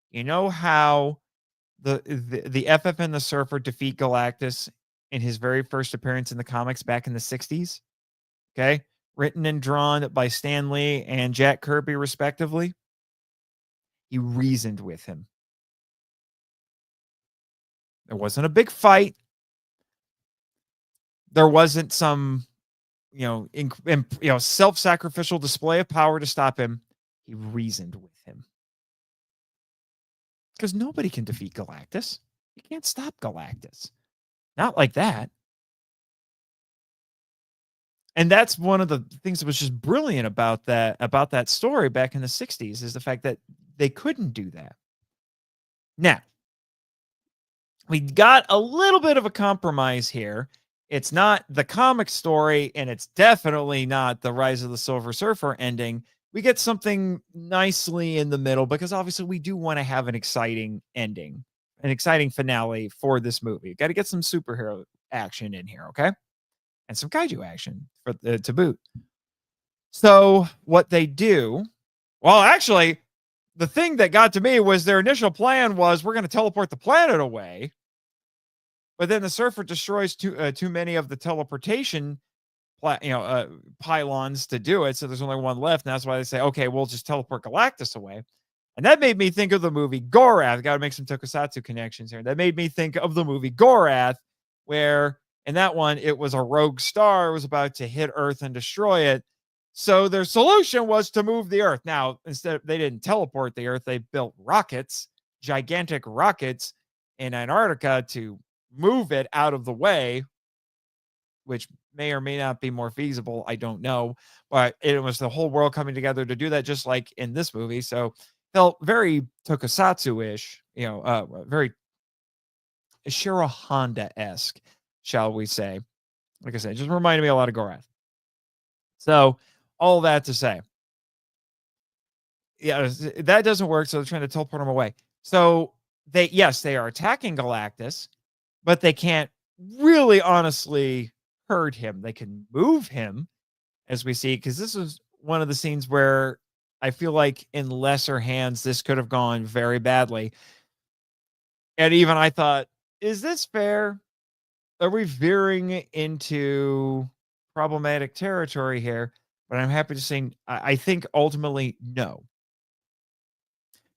You know how the FF and the Surfer defeat Galactus in his very first appearance in the comics back in the 60s? Okay. Written and drawn by Stan Lee and Jack Kirby, respectively. He reasoned with him. There wasn't a big fight. There wasn't some, self-sacrificial display of power to stop him. He reasoned with him. Because nobody can defeat Galactus. You can't stop Galactus. Not like that. And that's one of the things that was just brilliant about that story back in the 60s, is the fact that they couldn't do that. Now, we got a little bit of a compromise here. It's not the comic story, and it's definitely not the Rise of the Silver Surfer ending. We get something nicely in the middle, because obviously we do want to have an exciting ending, an exciting finale for this movie. Got to get some superhero action in here, okay? And some kaiju action to boot. So what they do, well, actually, the thing that got to me was their initial plan was, we're going to teleport the planet away. But then the Surfer destroys too many of the teleportation pylons to do it. So there's only one left. And that's why they say, okay, we'll just teleport Galactus away. And that made me think of the movie Gorath. Got to make some tokusatsu connections here. That made me think of the movie Gorath, where in that one, it was a rogue star. It was about to hit Earth and destroy it. So their solution was to move the Earth. Now, instead, they didn't teleport the Earth. They built rockets, gigantic rockets in Antarctica to move it out of the way, which may or may not be more feasible. I don't know. But it was the whole world coming together to do that, just like in this movie. So felt very tokusatsu-ish, very Shiro Honda-esque, shall we say. Like I said, it just reminded me a lot of Gorath. So, all that to say, yeah, that doesn't work, so they're trying to teleport him away. So, they are attacking Galactus, but they can't really honestly hurt him. They can move him, as we see, because this is one of the scenes where I feel like in lesser hands, this could have gone very badly. And even I thought, is this fair? Are we veering into problematic territory here? But I'm happy to say, I think ultimately no,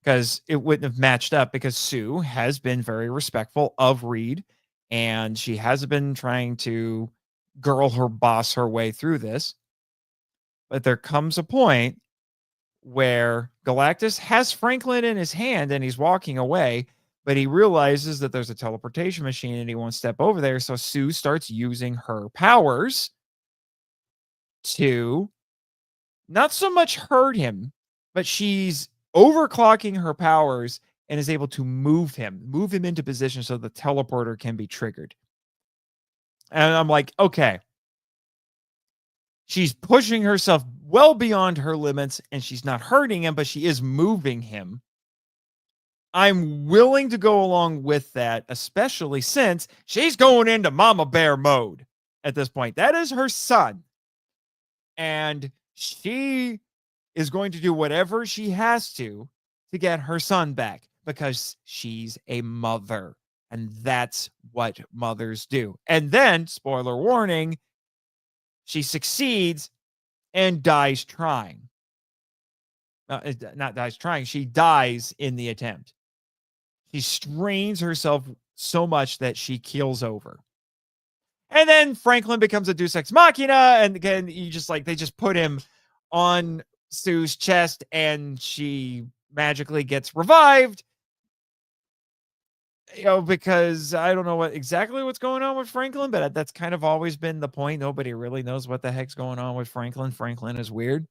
because it wouldn't have matched up because Sue has been very respectful of Reed and she has been trying to girl her boss her way through this. But there comes a point where Galactus has Franklin in his hand and he's walking away, but he realizes that there's a teleportation machine and he won't step over there. So Sue starts using her powers to not so much hurt him, but she's overclocking her powers and is able to move him into position so the teleporter can be triggered. And I'm like, okay, she's pushing herself well beyond her limits and she's not hurting him, but she is moving him. I'm willing to go along with that, especially since she's going into Mama Bear mode at this point. That is her son. And she is going to do whatever she has to get her son back because she's a mother. And that's what mothers do. And then, spoiler warning, she succeeds and dies trying. Not dies trying, she dies in the attempt. She strains herself so much that she keels over. And then Franklin becomes a Deus Ex Machina, and again, they just put him on Sue's chest, and she magically gets revived. Because I don't know what's going on with Franklin, but that's kind of always been the point. Nobody really knows what the heck's going on with Franklin. Franklin is weird.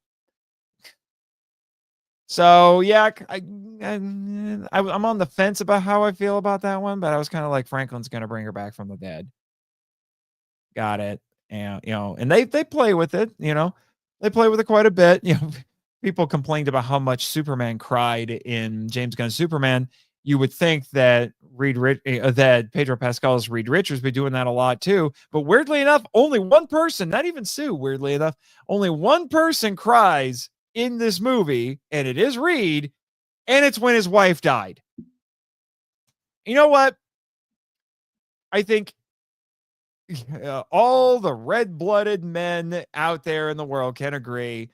So yeah, I'm on the fence about how I feel about that one, but I was kind of like, Franklin's going to bring her back from the dead. Got it. And and they play with it. They play with it quite a bit. People complained about how much Superman cried in James Gunn's Superman. You would think that that Pedro Pascal's Reed Richards be doing that a lot too, but weirdly enough, only one person, not even Sue, weirdly enough, only one person cries in this movie, and it is Reed, and it's when his wife died. You know what? I think all the red-blooded men out there in the world can agree.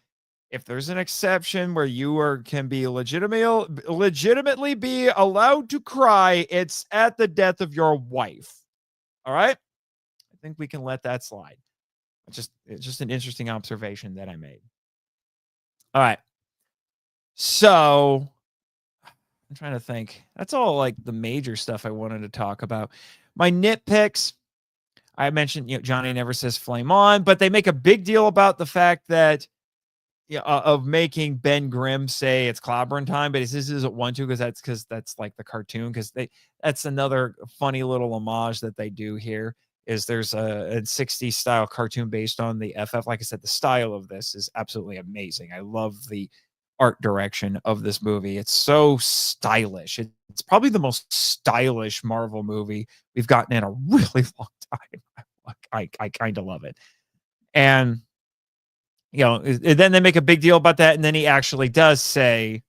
If there's an exception where you can be legitimately be allowed to cry, it's at the death of your wife. All right? I think we can let that slide. It's just an interesting observation that I made. All right. So I'm trying to think. That's all like the major stuff I wanted to talk about. My nitpicks, I mentioned, Johnny never says flame on, but they make a big deal about the fact that of making Ben Grimm say it's clobbering time, but this isn't one to because that's like the cartoon, because that's another funny little homage that they do here. Is there's a 60s style cartoon based on the FF. Like I said, the style of this is absolutely amazing. I love the art direction of this movie. It's so stylish. It's probably the most stylish Marvel movie we've gotten in a really long time. I kind of love it. And then they make a big deal about that, and then he actually does say,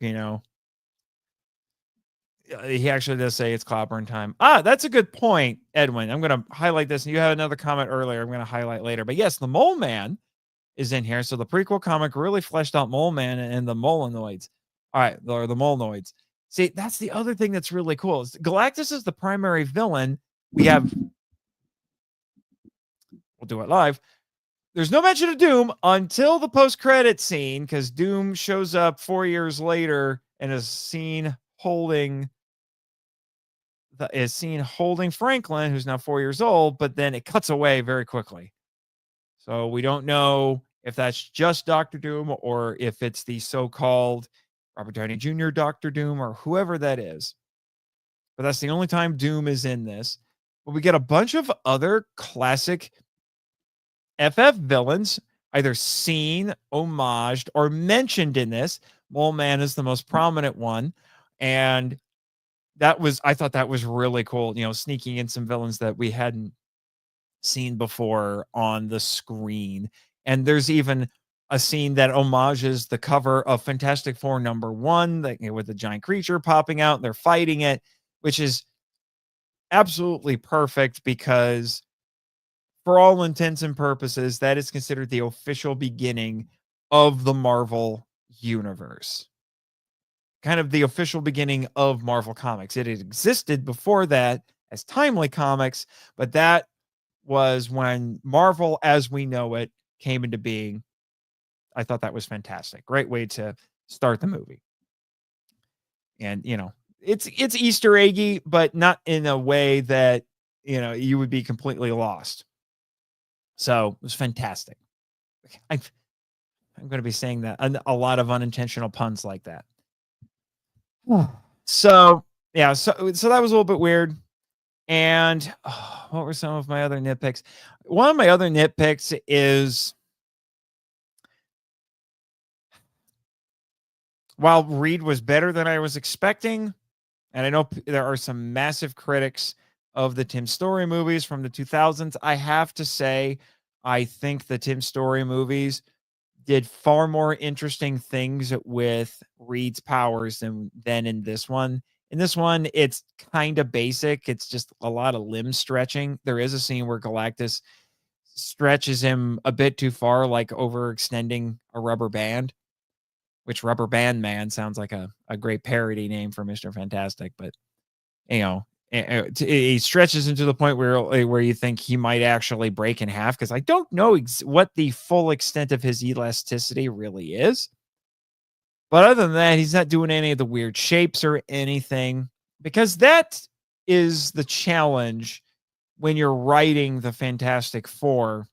he actually does say it's clobbering time. That's a good point, Edwin. I'm going to highlight this. And you had another comment earlier I'm going to highlight later. But yes, the Mole Man is in here. So the prequel comic really fleshed out Mole Man and the Molenoids. All right, or the Molenoids. See, that's the other thing that's really cool. Galactus is the primary villain. We'll do it live. There's no mention of Doom until the post-credit scene, because Doom shows up 4 years later and is seen holding Franklin, who's now 4 years old, but then it cuts away very quickly. So we don't know if that's just Doctor Doom or if it's the so-called Robert Downey Jr. Doctor Doom or whoever that is. But that's the only time Doom is in this. But we get a bunch of other classic FF villains either seen, homaged, or mentioned in this. Mole Man is the most prominent one. And I thought that was really cool, sneaking in some villains that we hadn't seen before on the screen. And there's even a scene that homages the cover of Fantastic Four #1, with the giant creature popping out. They're fighting it, which is absolutely perfect because for all intents and purposes, that is considered the official beginning of the Marvel universe. Kind of the official beginning of Marvel Comics. It had existed before that as Timely Comics, but that was when Marvel as we know it came into being. I thought that was fantastic. Great way to start the movie. And, it's Easter eggy, but not in a way that, you would be completely lost. So it was fantastic. I'm going to be saying that a lot of unintentional puns like that. So, yeah, so that was a little bit weird. And what were some of my other nitpicks? One of my other nitpicks is while Reed was better than I was expecting, and I know there are some massive critics of the Tim Story movies from the 2000s, I have to say, I think the Tim Story movies did far more interesting things with Reed's powers than in this one. In this one, it's kind of basic. It's just a lot of limb stretching. There is a scene where Galactus stretches him a bit too far, like overextending a rubber band, which Rubber Band Man sounds like a great parody name for Mr. Fantastic. But, he stretches him to the point where you think he might actually break in half, because I don't know what the full extent of his elasticity really is. But other than that, he's not doing any of the weird shapes or anything, because that is the challenge when you're writing the Fantastic Four,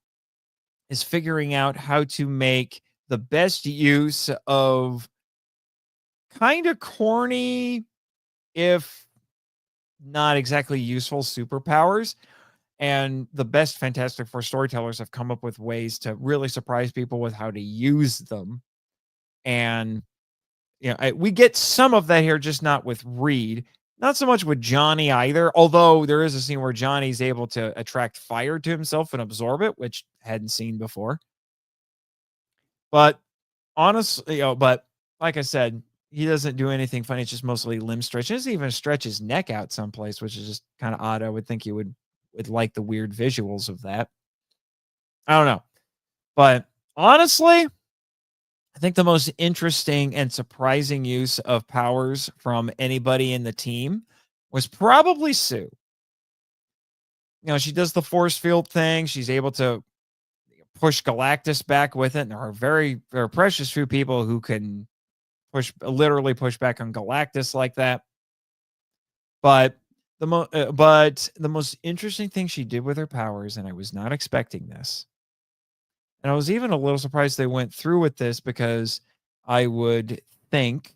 is figuring out how to make the best use of kind of corny, if not exactly useful, superpowers. And the best Fantastic Four storytellers have come up with ways to really surprise people with how to use them. And we get some of that here, just not with Reed. Not so much with Johnny either, although there is a scene where Johnny's able to attract fire to himself and absorb it, which hadn't seen before. But honestly, but like I said, he doesn't do anything funny. It's just mostly limb stretch. He doesn't even stretch his neck out someplace, which is just kind of odd. I would think you would like the weird visuals of that. I don't know. But honestly, I think the most interesting and surprising use of powers from anybody in the team was probably Sue. She does the force field thing. She's able to push Galactus back with it. And there are precious few people who can literally push back on Galactus like that. But the most interesting thing she did with her powers, and I was not expecting this, and I was even a little surprised they went through with this, because I would think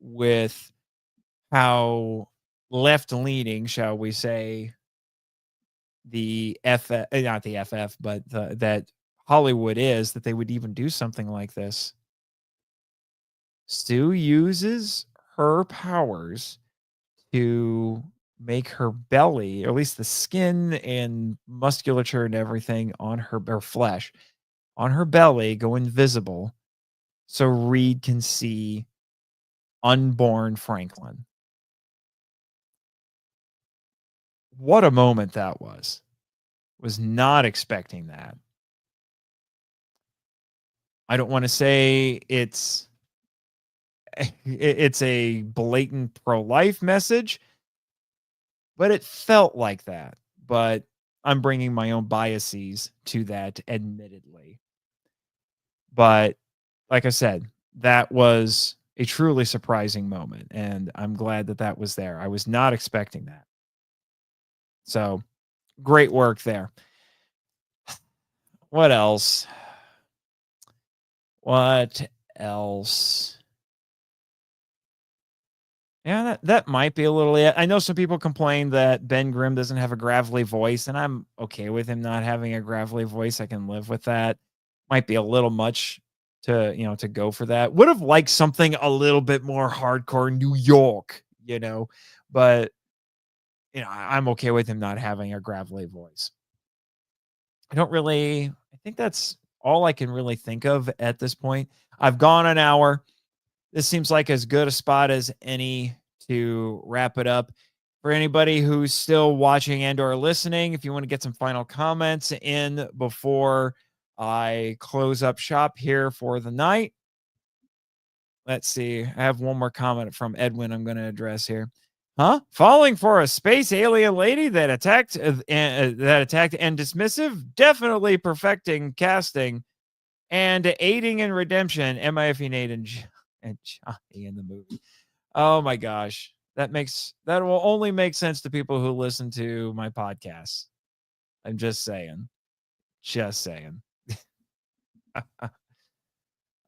with how left-leaning, shall we say, the not the FF, but that Hollywood is, that they would even do something like this. Stu uses her powers to make her belly, or at least the skin and musculature and everything on her flesh, on her belly, go invisible, so Reed can see unborn Franklin. What a moment that was. Was not expecting that. I don't want to say it's a blatant pro-life message, but it felt like that. But I'm bringing my own biases to that, admittedly. But like I said, that was a truly surprising moment, and I'm glad that was there. I was not expecting that. So great work there. What else? What else? Yeah, that might be a little it. I know some people complain that Ben Grimm doesn't have a gravelly voice, and I'm okay with him not having a gravelly voice. I can live with that. Might be a little much to go for that. Would have liked something a little bit more hardcore New York, but I'm okay with him not having a gravelly voice. I think that's all I can really think of at this point. I've gone an hour. This seems like as good a spot as any to wrap it up. For anybody who's still watching and or listening, if you want to get some final comments in before I close up shop here for the night. Let's see. I have one more comment from Edwin I'm going to address here. Huh? Falling for a space alien lady that attacked and dismissive? Definitely perfecting casting and aiding in redemption. MIF Nate and Johnny in the movie. Oh my gosh. That will only make sense to people who listen to my podcasts. I'm just saying. Just saying.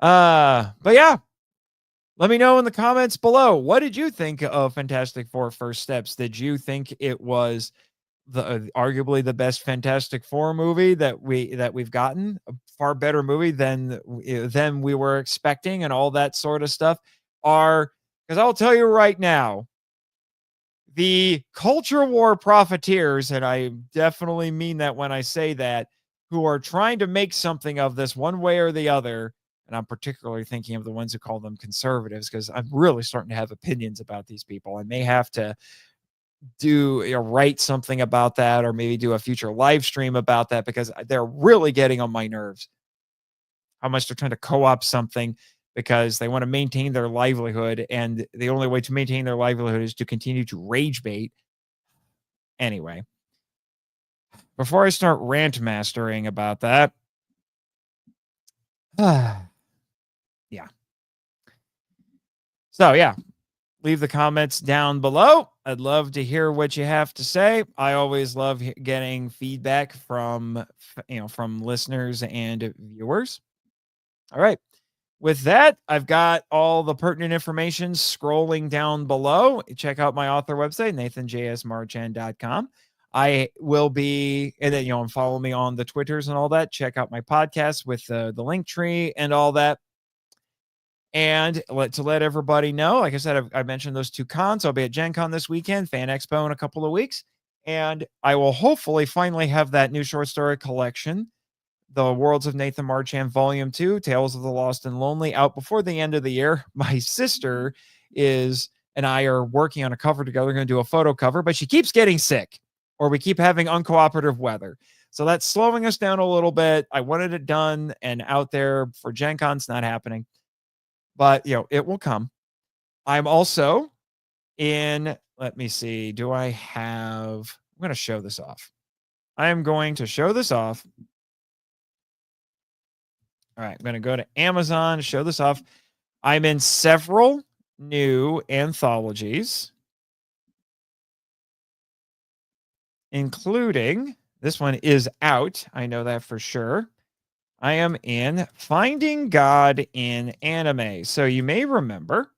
But yeah. Let me know in the comments below. What did you think of Fantastic Four First Steps? Did you think it was the arguably the best Fantastic Four movie that we've gotten? A far better movie than we were expecting and all that sort of stuff? Because I'll tell you right now, the culture war profiteers, and I definitely mean that when I say that, who are trying to make something of this one way or the other, and I'm particularly thinking of the ones who call them conservatives, because I'm really starting to have opinions about these people. I may have to write something about that, or maybe do a future live stream about that, because they're really getting on my nerves. How much they're trying to co-opt something because they want to maintain their livelihood, and the only way to maintain their livelihood is to continue to rage bait. Anyway, before I start rant mastering about that, yeah. So yeah, leave the comments down below. I'd love to hear what you have to say. I always love getting feedback from listeners and viewers. All right. With that, I've got all the pertinent information scrolling down below. Check out my author website, nathanjsmarchand.com. I will be, and then, and follow me on the Twitters and all that. Check out my podcast with the link tree and all that. And to let everybody know, like I said, I mentioned those two cons. I'll be at Gen Con this weekend, Fan Expo in a couple of weeks. And I will hopefully finally have that new short story collection, The Worlds of Nathan Marchand Volume 2, Tales of the Lost and Lonely, out before the end of the year. My sister and I are working on a cover together. We're going to do a photo cover, but she keeps getting sick, or we keep having uncooperative weather. So that's slowing us down a little bit. I wanted it done and out there for Gen Con. It's not happening, but it will come. I'm also let me see. I'm going to show this off. I am going to show this off. All right, I'm going to go to Amazon, show this off. I'm in several new anthologies, including, this one is out. I know that for sure. I am in Finding God in Anime. So you may remember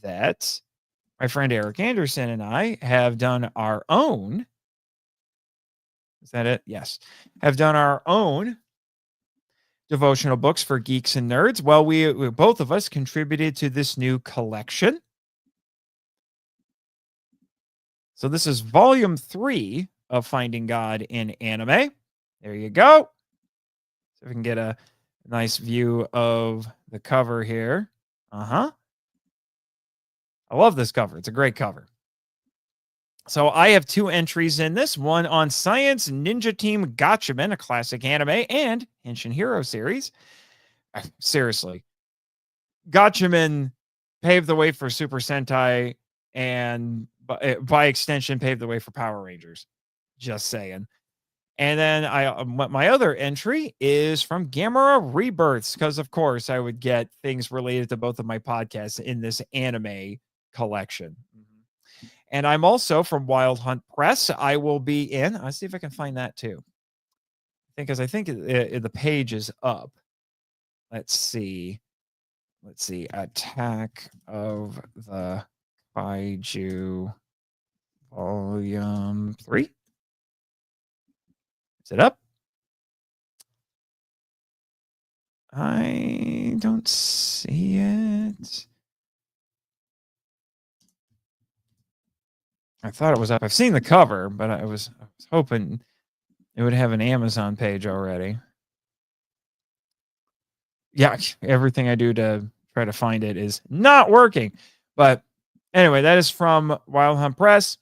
that my friend Eric Anderson and I have done our own. Is that it? Yes. Have done our own devotional books for geeks and nerds. Well, we both of us contributed to this new collection. So this is volume 3 of Finding God in Anime. There you go. So we can get a nice view of the cover here. I love this cover. It's a great cover. So I have 2 entries in this, one on Science Ninja Team Gatchaman, a classic anime, and Henshin Hero series. Seriously, Gatchaman paved the way for Super Sentai, and by extension paved the way for Power Rangers. Just saying. And then my other entry is from Gamera Rebirths, because of course I would get things related to both of my podcasts in this anime collection. And I'm also from Wild Hunt Press. I will be in. Let's see if I can find that too. I think the page is up. let's see. Attack of the Kaiju Volume 3. Is it up? I don't see it. I thought it was up. I've seen the cover, but I was hoping it would have an Amazon page already. Yeah, everything I do to try to find it is not working. But anyway, that is from Wild Hunt Press.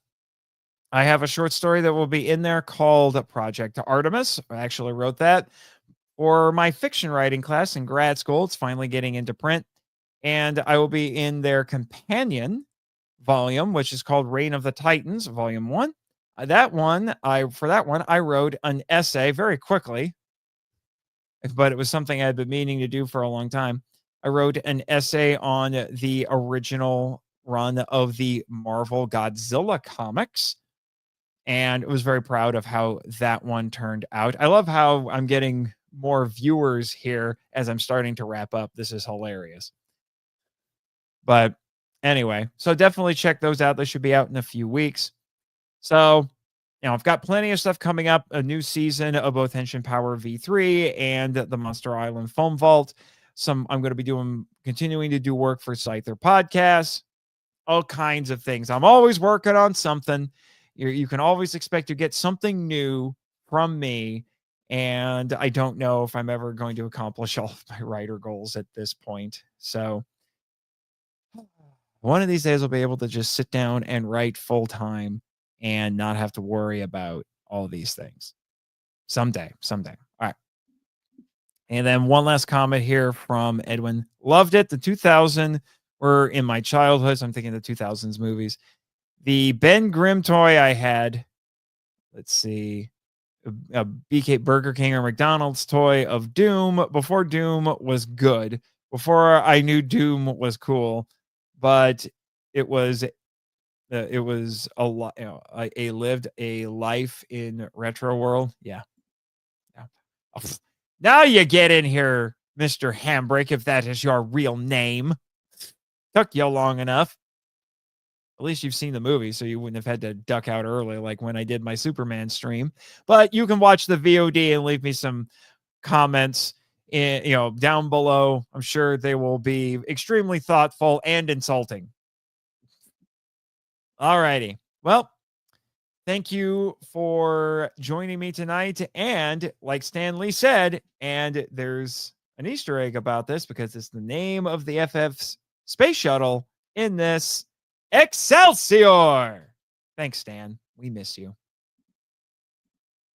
I have a short story that will be in there called Project Artemis. I actually wrote that for my fiction writing class in grad school. It's finally getting into print. And I will be in their companion volume, which is called Reign of the Titans, Volume 1. For that one, I wrote an essay very quickly, but it was something I had been meaning to do for a long time. I wrote an essay on the original run of the Marvel Godzilla comics, and was very proud of how that one turned out. I love how I'm getting more viewers here as I'm starting to wrap up. This is hilarious. But anyway, so definitely check those out. They should be out in a few weeks. So, I've got plenty of stuff coming up. A new season of both Henshin Power V3 and the Monster Island Foam Vault. I'm going to be continuing to do work for Scyther Podcasts, all kinds of things. I'm always working on something. You can always expect to get something new from me. And I don't know if I'm ever going to accomplish all of my writer goals at this point. So one of these days I'll be able to just sit down and write full time and not have to worry about all these things. Someday. All right. And then one last comment here from Edwin. Loved it. The 2000 were in my childhood. So I'm thinking the 2000s movies. The Ben Grimm toy I had, let's see, a BK Burger King or McDonald's toy of Doom before Doom was good, before I knew Doom was cool, but it was a lot. I lived a life in retro world. Yeah. Now you get in here, Mr. Handbrake, if that is your real name. Took you long enough. At least you've seen the movie, so you wouldn't have had to duck out early like when I did my Superman stream. But you can watch the VOD and leave me some comments down below. I'm sure they will be extremely thoughtful and insulting. All righty. Well, thank you for joining me tonight. And like Stan Lee said, and there's an Easter egg about this because it's the name of the FF's space shuttle in this. Excelsior! Thanks, Stan. We miss you.